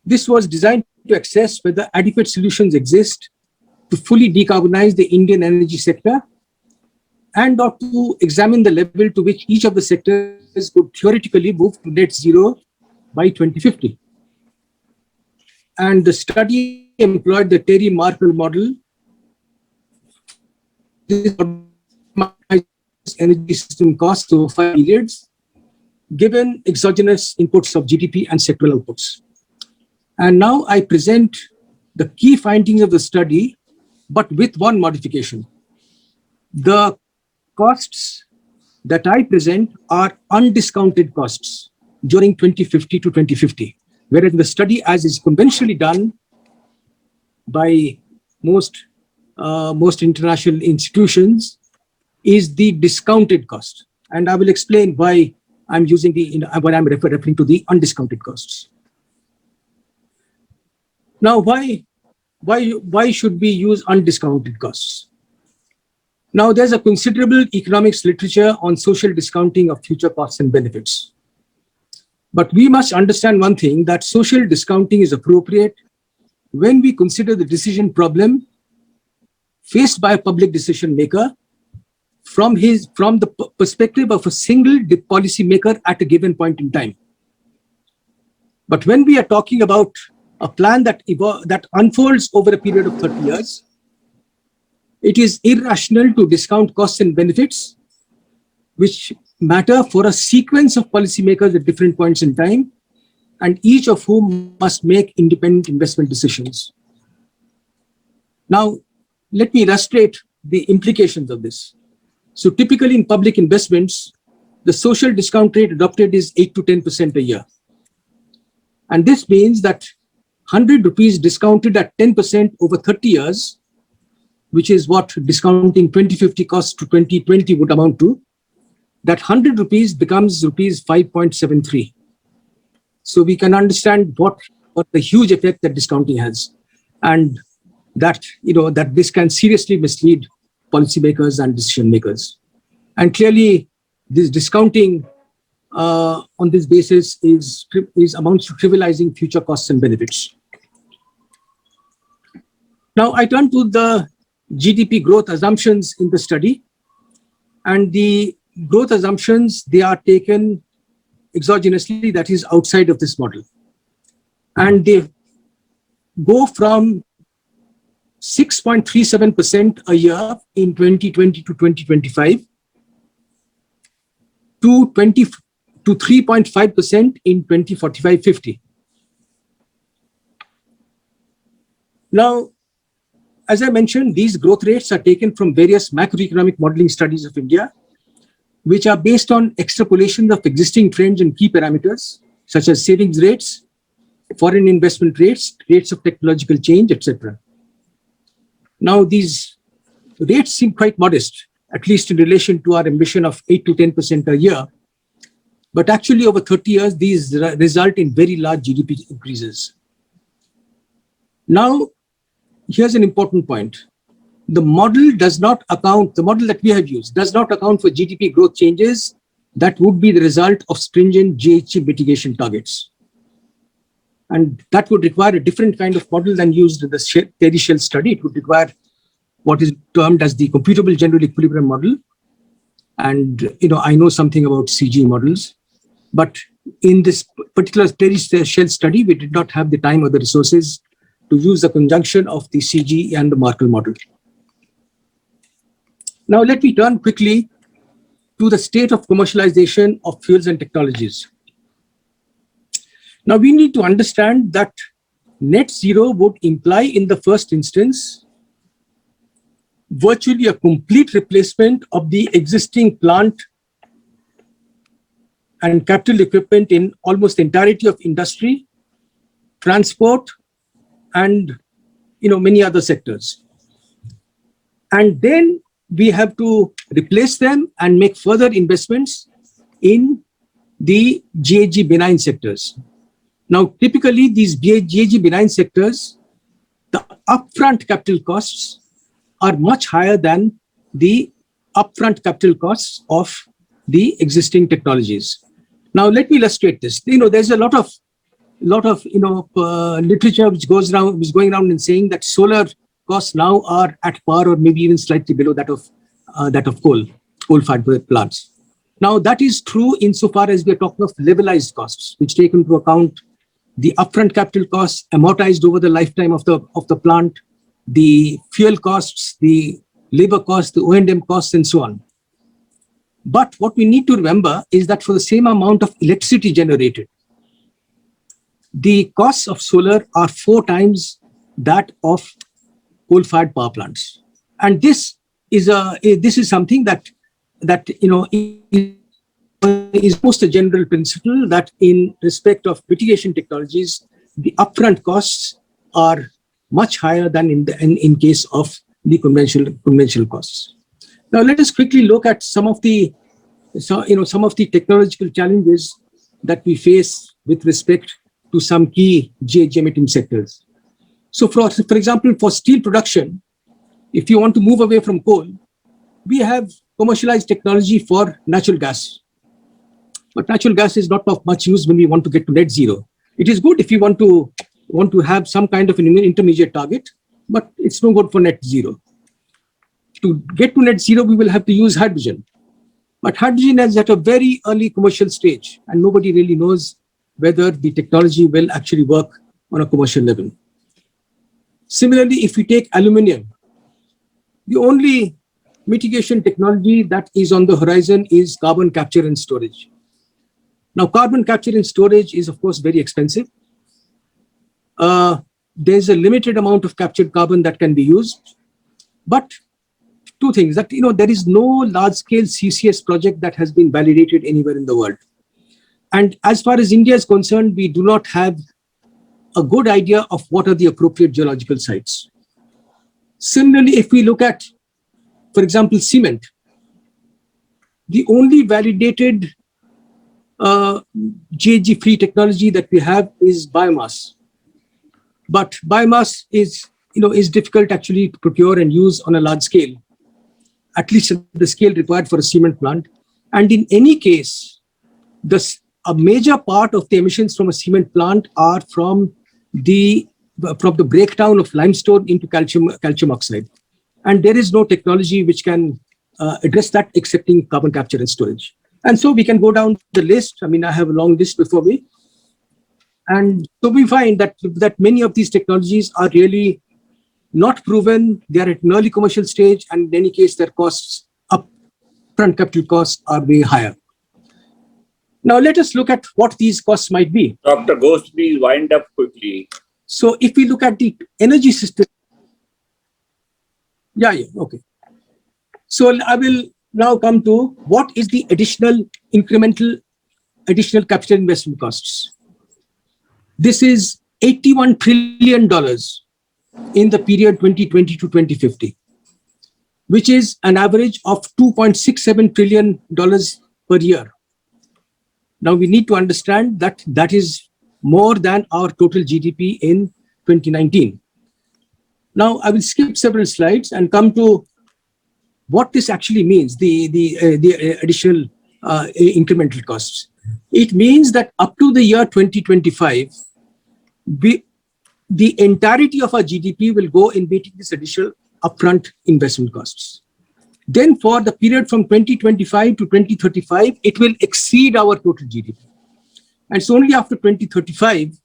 This was designed to assess whether adequate solutions exist to fully decarbonize the Indian energy sector, and or to examine the level to which each of the sectors could theoretically move to net zero by 2050. And the study employed the Terry Markle model. This energy system costs over 5 periods, given exogenous inputs of GDP and sectoral outputs. And now I present the key findings of the study, but with one modification. The costs that I present are undiscounted costs during 2050 to 2050, whereas in the study, as is conventionally done by most international institutions, is the discounted cost. And I will explain why I'm using when I'm referring to the undiscounted costs. Now, why should we use undiscounted costs? Now, there's a considerable economics literature on social discounting of future costs and benefits. But we must understand one thing, that social discounting is appropriate when we consider the decision problem faced by a public decision maker from the perspective of a single policy maker at a given point in time. But when we are talking about a plan that unfolds over a period of 30 years, it is irrational to discount costs and benefits, which matter for a sequence of policymakers at different points in time, and each of whom must make independent investment decisions. Now, let me illustrate the implications of this. So typically in public investments, the social discount rate adopted is 8 to 10% a year. And this means that 100 rupees discounted at 10% over 30 years, which is what discounting 2050 costs to 2020 would amount to, that 100 rupees becomes rupees 5.73. So we can understand what the huge effect that discounting has, and that this can seriously mislead policymakers and decision makers. And clearly, this discounting on this basis amounts to trivializing future costs and benefits. Now I turn to the GDP growth assumptions in the study, and the growth assumptions, they are taken exogenously, that is outside of this model. And they go from 6.37% a year in 2020 to 2025 to 3.5% in 2045-50. Now, as I mentioned, these growth rates are taken from various macroeconomic modeling studies of India, which are based on extrapolation of existing trends and key parameters, such as savings rates, foreign investment rates, rates of technological change, etc. Now, these rates seem quite modest, at least in relation to our ambition of 8 to 10% a year. But actually, over 30 years, these result in very large GDP increases. Now, here's an important point. The model that we have used does not account for GDP growth changes that would be the result of stringent GHG mitigation targets. And that would require a different kind of model than used in the Terry Shell study. It would require what is termed as the computable general equilibrium model. And I know something about CG models, but in this particular Terry Shell study, we did not have the time or the resources to use the conjunction of the CG and the Markle model. Now let me turn quickly to the state of commercialization of fuels and technologies. Now, we need to understand that net zero would imply, in the first instance, virtually a complete replacement of the existing plant and capital equipment in almost the entirety of industry, transport, and many other sectors. And then we have to replace them and make further investments in the GHG benign sectors. Now, typically these GHG benign sectors, the upfront capital costs are much higher than the upfront capital costs of the existing technologies. Now, let me illustrate this. There's a lot of literature which is going around and saying that solar costs now are at par or maybe even slightly below that of coal-fired plants. Now, that is true insofar as we are talking of levelized costs, which take into account the upfront capital costs amortized over the lifetime of the plant, the fuel costs, the labor costs, the O&M costs, and so on. But what we need to remember is that for the same amount of electricity generated, the costs of solar are 4 times that of coal-fired power plants. And this is something that is most a general principle, that in respect of mitigation technologies, the upfront costs are much higher than in case of the conventional costs. Now, let us quickly look at some of the technological challenges that we face with respect to some key GHG emitting sectors. So, for example, for steel production, if you want to move away from coal, we have commercialized technology for natural gas. But natural gas is not of much use when we want to get to net zero. It is good if you want to have some kind of an intermediate target, but it's no good for net zero. To get to net zero, we will have to use hydrogen. But hydrogen is at a very early commercial stage, and nobody really knows whether the technology will actually work on a commercial level. Similarly, if we take aluminium, the only mitigation technology that is on the horizon is carbon capture and storage. Now, carbon capture and storage is, of course, very expensive. There's a limited amount of captured carbon that can be used. But 2 things, that there is no large-scale CCS project that has been validated anywhere in the world. And as far as India is concerned, we do not have a good idea of what are the appropriate geological sites. Similarly, if we look at, for example, cement, the only validated GHG-free technology that we have is biomass. But biomass is difficult actually to procure and use on a large scale, at least at the scale required for a cement plant. And in any case, a major part of the emissions from a cement plant are from the breakdown of limestone into calcium oxide. And there is no technology which can address that excepting carbon capture and storage. And so we can go down the list. I mean, I have a long list before me. And so we find that many of these technologies are really not proven. They are at an early commercial stage, and in any case, their costs, upfront capital costs, are way higher. Now, let us look at what these costs might be. Dr. Ghosh, please wind up quickly. So if we look at the energy system, okay. So I will now come to what is the additional capital investment costs. This is $81 trillion in the period 2020 to 2050, which is an average of $2.67 trillion per year. Now, we need to understand that is more than our total GDP in 2019. Now, I will skip several slides and come to what this actually means, the additional incremental costs. It means that up to the year 2025, the entirety of our GDP will go in meeting this additional upfront investment costs. Then for the period from 2025 to 2035, it will exceed our total GDP. And it's only after 2035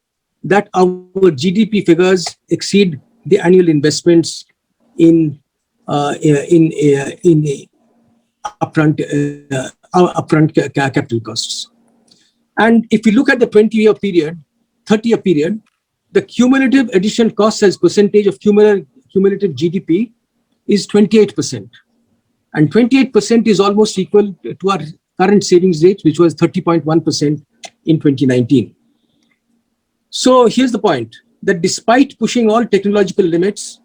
that our GDP figures exceed the annual investments in upfront upfront capital costs. And if you look at the 20-year period, 30-year period, the cumulative additional costs as percentage of cumulative GDP is 28%. And 28% is almost equal to our current savings rate, which was 30.1% in 2019. So here's the point, that despite pushing all technological limits,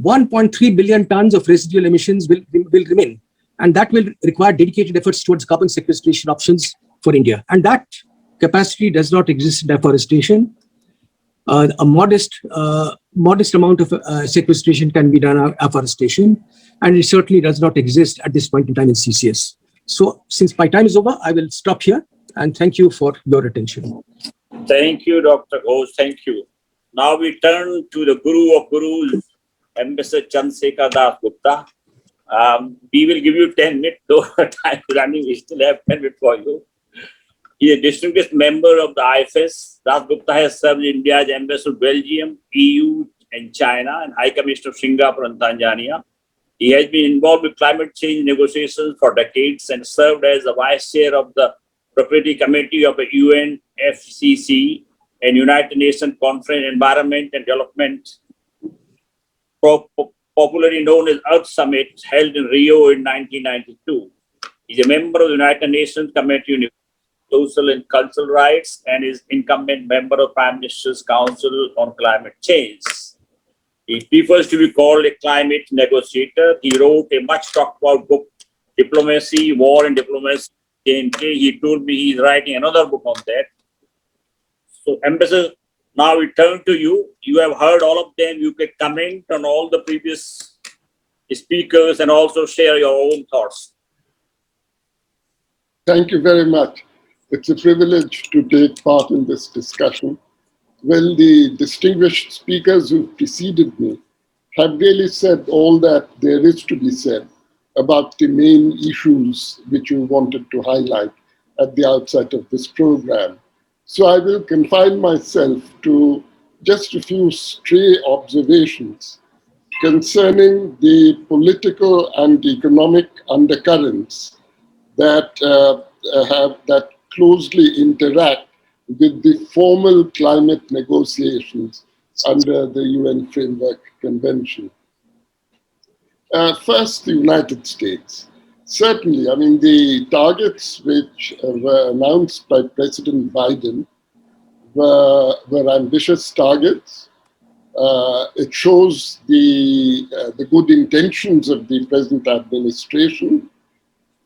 1.3 billion tons of residual emissions will remain. And that will require dedicated efforts towards carbon sequestration options for India. And that capacity does not exist in deforestation. A modest amount of sequestration can be done in afforestation, and it certainly does not exist at this point in time in CCS. So since my time is over, I will stop here, and thank you for your attention. Thank you, Dr. Ghosh. Thank you. Now we turn to the Guru of Gurus, Ambassador Chandrasekhar Das Gupta. We will give you 10 minutes, though time is running, we still have 10 minutes for you. He is a distinguished member of the IAFA. Das Gupta has served India as Ambassador to Belgium, EU, and China, and High Commissioner of Singapore and Tanzania. He has been involved with climate change negotiations for decades and served as the Vice Chair of the Proprietary Committee of the UNFCCC and United Nations Conference Environment and Development, popularly known as Earth Summit, held in Rio in 1992. He is a member of the United Nations Committee on Social and Cultural Rights and is incumbent member of Prime Minister's Council on Climate Change. He prefers to be called a climate negotiator. He wrote a much talked about book, Diplomacy, War and Diplomacy. He told me he's writing another book on that. So, Ambassador, now we turn to you. You have heard all of them. You can comment on all the previous speakers and also share your own thoughts. Thank you very much. It's a privilege to take part in this discussion. Well, the distinguished speakers who preceded me have really said all that there is to be said about the main issues which you wanted to highlight at the outset of this program. So I will confine myself to just a few stray observations concerning the political and economic undercurrents that that closely interact with the formal climate negotiations under the UN Framework Convention. First, the United States. Certainly, I mean, the targets which were announced by President Biden were ambitious targets. It shows the good intentions of the present administration.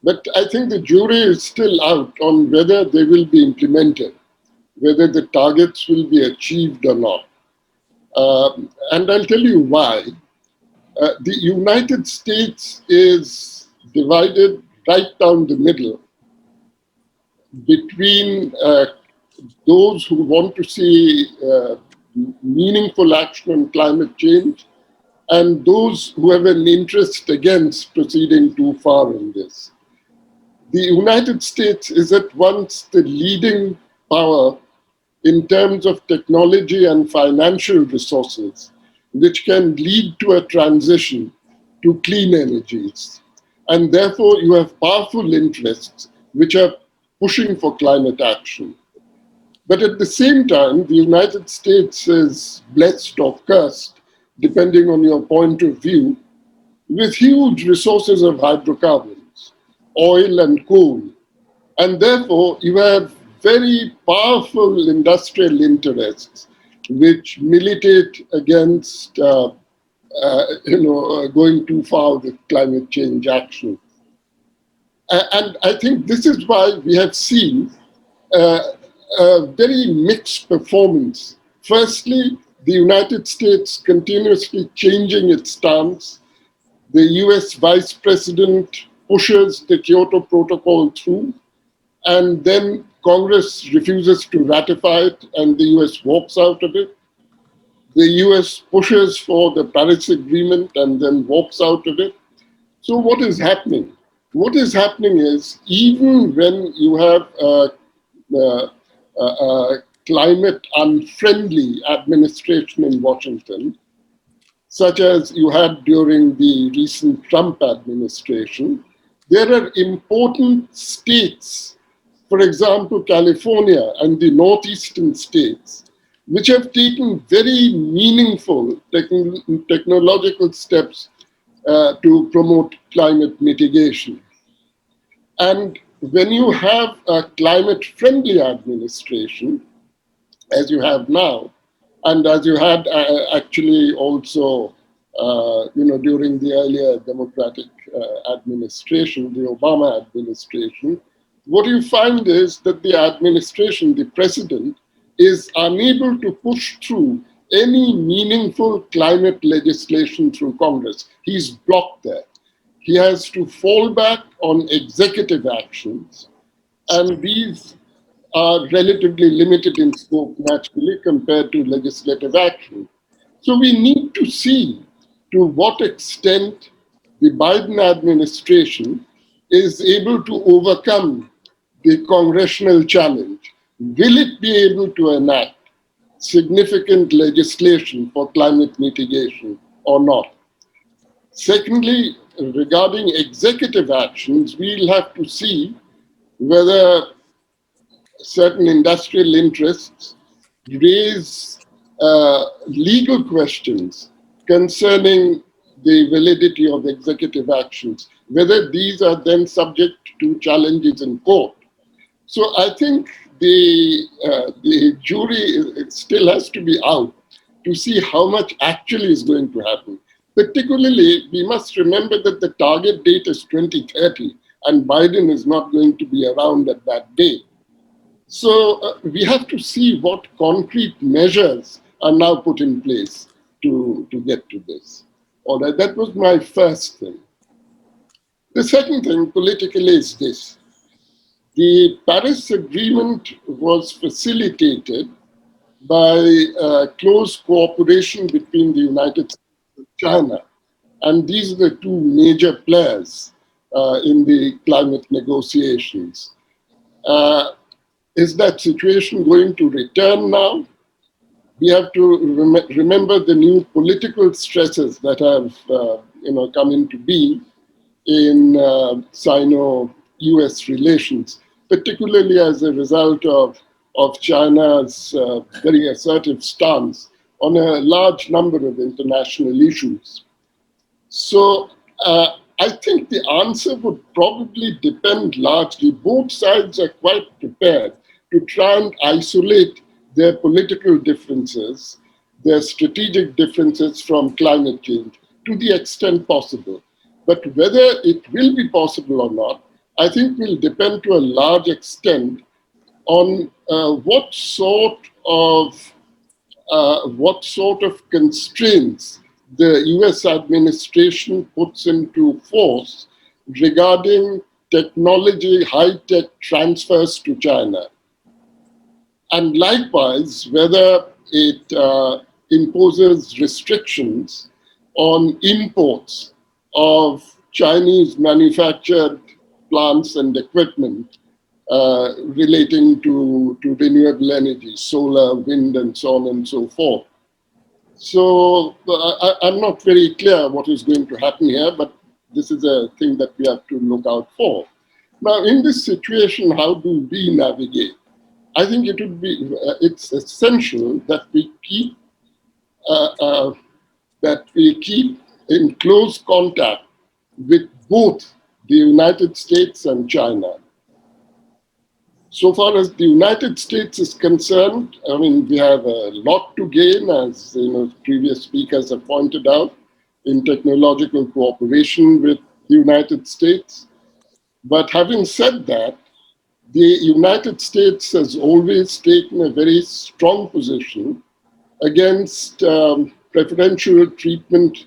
But I think the jury is still out on whether they will be implemented, whether the targets will be achieved or not. And I'll tell you why. The United States is divided right down the middle between those who want to see meaningful action on climate change and those who have an interest against proceeding too far in this. The United States is at once the leading power in terms of technology and financial resources, which can lead to a transition to clean energies. And therefore, you have powerful interests which are pushing for climate action. But at the same time, the United States is blessed or cursed, depending on your point of view, with huge resources of hydrocarbons, oil and coal. And therefore, you have very powerful industrial interests which militate against going too far with climate change action. And I think this is why we have seen a very mixed performance. Firstly, the United States continuously changing its stance. The US Vice President pushes the Kyoto Protocol through, and then Congress refuses to ratify it, and the US walks out of it. The US pushes for the Paris Agreement and then walks out of it. So what is happening? What is happening is, even when you have a climate unfriendly administration in Washington, such as you had during the recent Trump administration, there are important states, for example, California and the northeastern states, which have taken very meaningful technological steps to promote climate mitigation. And when you have a climate-friendly administration, as you have now, and as you had actually also, during the earlier Democratic administration, the Obama administration, what you find is that the administration, the president, is unable to push through any meaningful climate legislation through Congress. He's blocked there. He has to fall back on executive actions, and these are relatively limited in scope naturally compared to legislative action. So we need to see to what extent the Biden administration is able to overcome the congressional challenge. Will it be able to enact significant legislation for climate mitigation or not? Secondly, regarding executive actions, we'll have to see whether certain industrial interests raise legal questions concerning the validity of executive actions, whether these are then subject to challenges in court. So I think the jury still has to be out to see how much actually is going to happen. Particularly, we must remember that the target date is 2030, and Biden is not going to be around at that date. So we have to see what concrete measures are now put in place to get to this. All right, that was my first thing. The second thing politically is this. The Paris Agreement was facilitated by close cooperation between the United States and China. And these are the two major players in the climate negotiations. Is that situation going to return now? We have to remember the new political stresses that have come into being in Sino-US relations, particularly as a result of China's very assertive stance on a large number of international issues. So I think the answer would probably depend largely. Both sides are quite prepared to try and isolate their political differences, their strategic differences from climate change to the extent possible. But whether it will be possible or not, I think will depend to a large extent on what sort of constraints the US administration puts into force regarding technology, high-tech transfers to China. And likewise, whether it imposes restrictions on imports of Chinese manufactured plants and equipment relating to renewable energy, solar, wind, and so on and so forth. So I'm not very clear what is going to happen here, but this is a thing that we have to look out for. Now, in this situation, how do we navigate? I think it's essential that we keep in close contact with both the United States and China. So far as the United States is concerned, I mean, we have a lot to gain, as previous speakers have pointed out, in technological cooperation with the United States. But having said that, the United States has always taken a very strong position against preferential treatment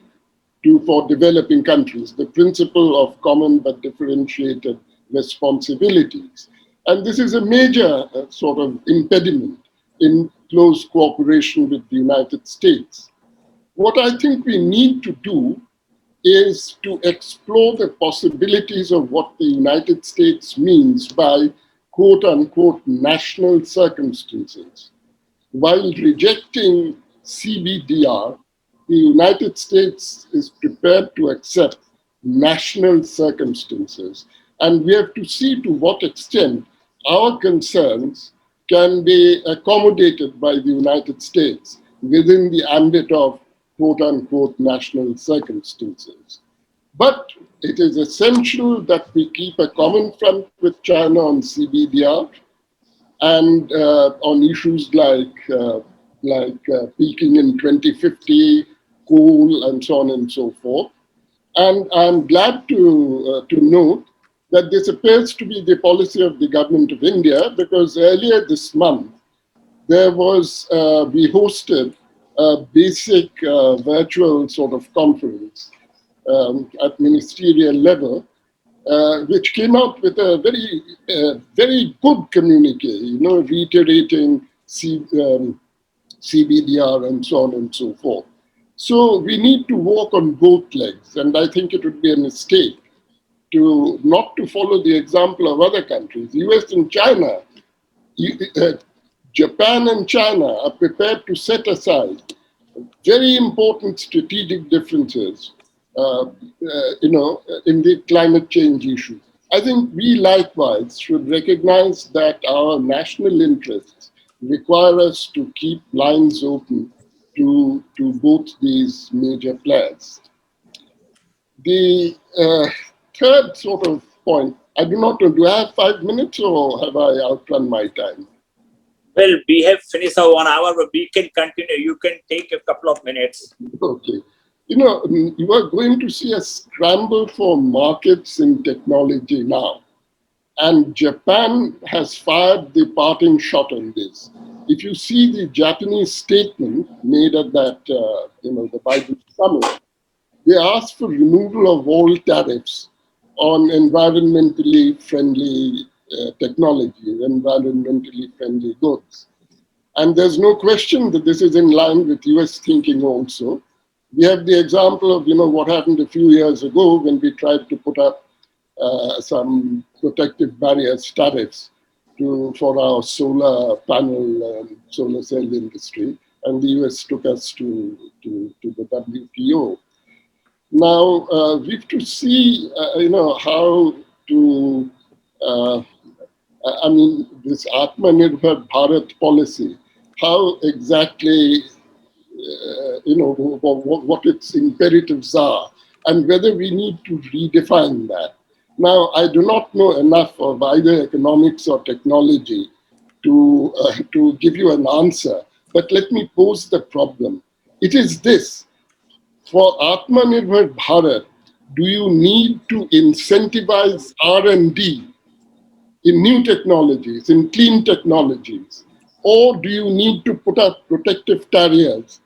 for developing countries, the principle of common but differentiated responsibilities. And this is a major sort of impediment in close cooperation with the United States. What I think we need to do is to explore the possibilities of what the United States means by quote unquote national circumstances. While rejecting CBDR, the United States is prepared to accept national circumstances. And we have to see to what extent our concerns can be accommodated by the United States within the ambit of quote unquote national circumstances. But it is essential that we keep a common front with China on CBDR and on issues like peaking in 2050, coal, and so on and so forth. And I'm glad to note that this appears to be the policy of the government of India, because earlier this month, we hosted a basic virtual sort of conference at ministerial level, which came out with a very good communique, reiterating CBDR and so on and so forth. So we need to walk on both legs, and I think it would be a mistake not to follow the example of other countries. US and China, Japan and China are prepared to set aside very important strategic differences, in the climate change issue. I think we likewise should recognize that our national interests require us to keep lines open to both these major players. The third sort of point, I do not know, do I have 5 minutes or have I outrun my time? Well, we have finished our 1 hour, but we can continue. You can take a couple of minutes. Okay. You are going to see a scramble for markets in technology now. And Japan has fired the parting shot on this. If you see the Japanese statement made at that, the Biden summit, they asked for removal of all tariffs on environmentally friendly technology, environmentally friendly goods. And there's no question that this is in line with US thinking also. We have the example of, what happened a few years ago when we tried to put up some protective barriers, tariffs, for our solar panel, solar cell industry, and the US took us to the WTO. Now, we have to see, how to, this Atmanirbhar Bharat policy, how exactly, what its imperatives are, and whether we need to redefine that. Now, I do not know enough of either economics or technology to give you an answer, but let me pose the problem. It is this: for Atmanirbhar Bharat, do you need to incentivize R&D in new technologies, in clean technologies, or do you need to put up protective tariff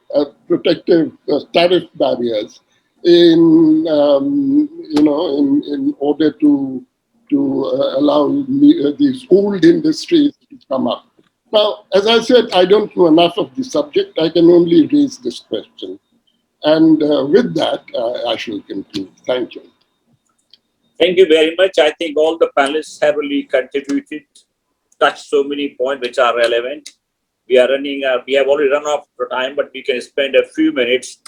barriers in order to allow these old industries to come up? Now, as I said, I don't know enough of the subject. I can only raise this question. And with that, I shall conclude. Thank you. Thank you very much. I think all the panelists have really contributed, touched so many points which are relevant. We are running, we have already run off for time, but we can spend a few minutes.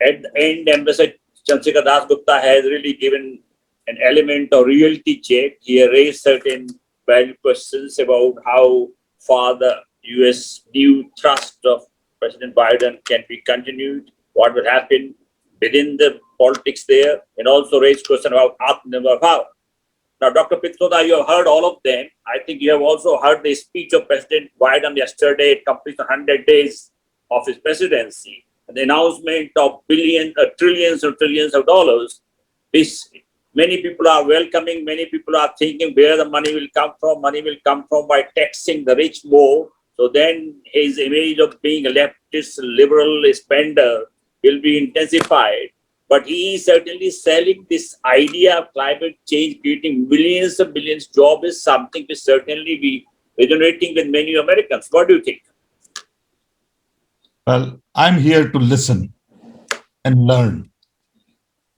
At the end, Ambassador Chandrasekhar Das Gupta has really given an element of reality check. He raised certain valid questions about how far the US new thrust of President Biden can be continued, what will happen within the politics there, and also raised question about Atmanirbhar Bharat. Now, Dr. Pitroda, you have heard all of them. I think you have also heard the speech of President Biden yesterday. It completes 100 days of his presidency. The announcement of billions, trillions and trillions of dollars. This, many people are welcoming, many people are thinking where the money will come from. Money will come from by taxing the rich more. So then his image of being a leftist, liberal spender will be intensified. But he is certainly selling this idea of climate change, creating millions of billions jobs is something which certainly be resonating with many Americans. What do you think? Well, I'm here to listen and learn.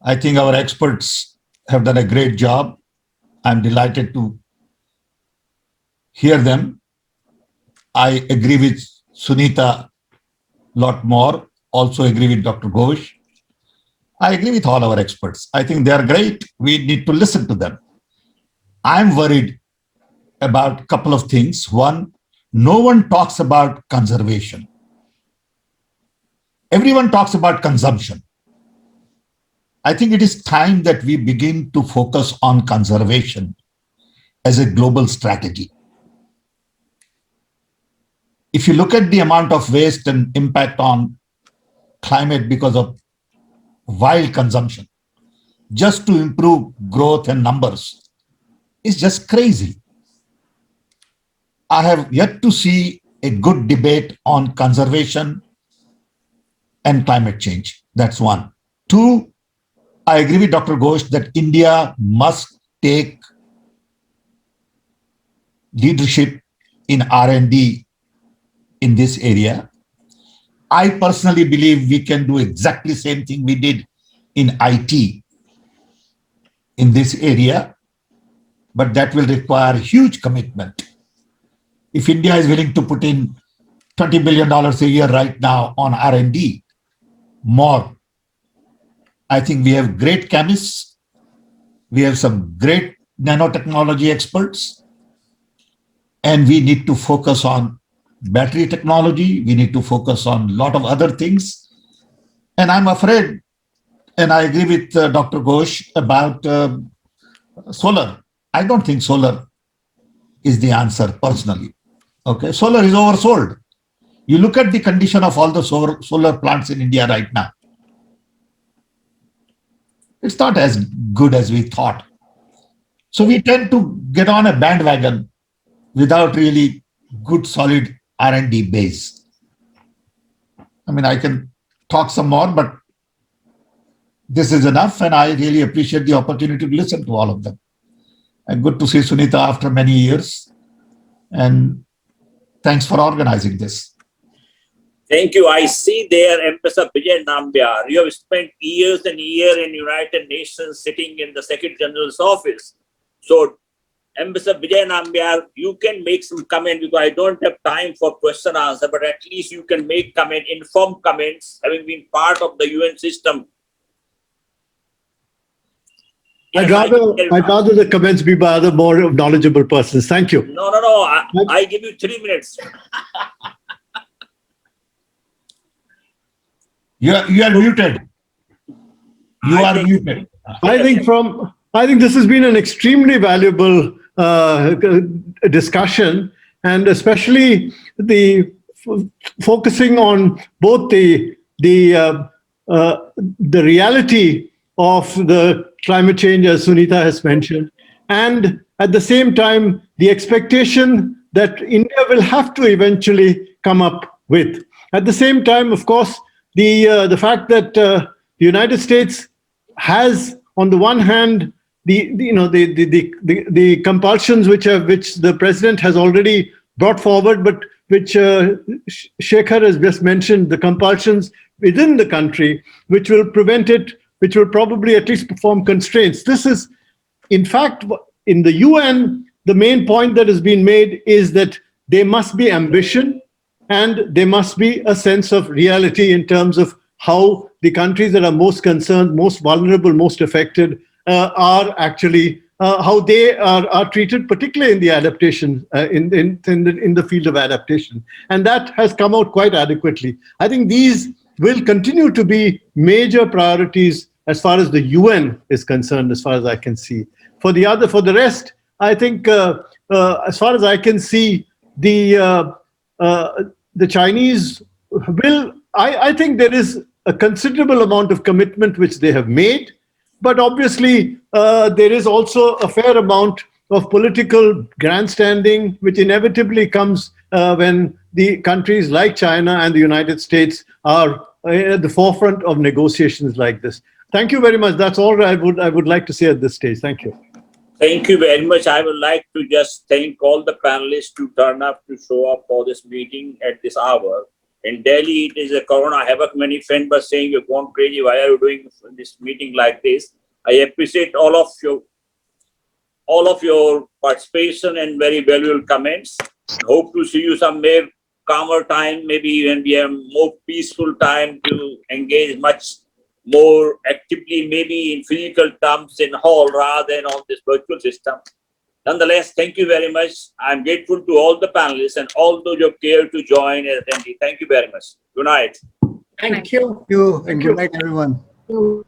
I think our experts have done a great job. I'm delighted to hear them. I agree with Sunita a lot more, also agree with Dr. Ghosh. I agree with all our experts. I think they are great. We need to listen to them. I'm worried about a couple of things. One, no one talks about conservation. Everyone talks about consumption. I think it is time that we begin to focus on conservation as a global strategy. If you look at the amount of waste and impact on climate because of wild consumption, just to improve growth and numbers, is just crazy. I have yet to see a good debate on conservation and climate change. That's one. Two, I agree with Dr. Ghosh that India must take leadership in R&D in this area. I personally believe we can do exactly the same thing we did in IT in this area, but that will require huge commitment. If India is willing to put in $20 billion a year right now on R&D, more, I think we have great chemists, we have some great nanotechnology experts, and we need to focus on battery technology. We need to focus on a lot of other things. And I'm afraid, and I agree with Dr. Ghosh about solar. I don't think solar is the answer personally. Okay, solar is oversold. You look at the condition of all the solar plants in India right now. It's not as good as we thought. So we tend to get on a bandwagon without really good, solid R&D base. I mean, I can talk some more, but this is enough, and I really appreciate the opportunity to listen to all of them. And good to see Sunita after many years, and thanks for organizing this. Thank you. I see there Ambassador Vijay Nambiar. You have spent years and years in United Nations sitting in the Secretary General's office. So, Ambassador Vijay Nambiar, you can make some comment because I don't have time for question answer, but at least you can make comment, informed comments, having been part of the UN system. I'd rather the comments be by other more knowledgeable persons. Thank you. No. I give you 3 minutes. You are muted. You are muted. I think this has been an extremely valuable discussion, and especially the focusing on both the reality of the climate change, as Sunita has mentioned, and at the same time the expectation that India will have to eventually come up with. At the same time, of course, the fact that the United States has, on the one hand, the compulsions which the president has already brought forward, but which Shekhar has just mentioned, the compulsions within the country, which will prevent it, which will probably at least form constraints. This is, in fact, in the UN, the main point that has been made is that there must be ambition and there must be a sense of reality in terms of how the countries that are most concerned, most vulnerable, most affected are actually, how they are treated, particularly in the adaptation, in the field of adaptation. And that has come out quite adequately. I think these will continue to be major priorities as far as the UN is concerned, as far as I can see. For the rest, I think, as far as I can see, the Chinese will, I think there is a considerable amount of commitment which they have made, but obviously there is also a fair amount of political grandstanding, which inevitably comes when the countries like China and the United States are at the forefront of negotiations like this. Thank you very much. That's all I would like to say at this stage. Thank you. Thank you very much. I would like to just thank all the panelists to turn up, to show up for this meeting at this hour. In Delhi, it is a corona havoc. Many friends were saying, you're going crazy. Why are you doing this meeting like this? I appreciate all of your participation and very valuable comments. Hope to see you some more calmer time, maybe when we have more peaceful time to engage much more actively, maybe in physical terms in hall rather than on this virtual system. Nonetheless, thank you very much. I'm grateful to all the panelists and all those who have cared to join and attend. Thank you very much. Good night. Thank you. Thank you, and good night, everyone. Thank you.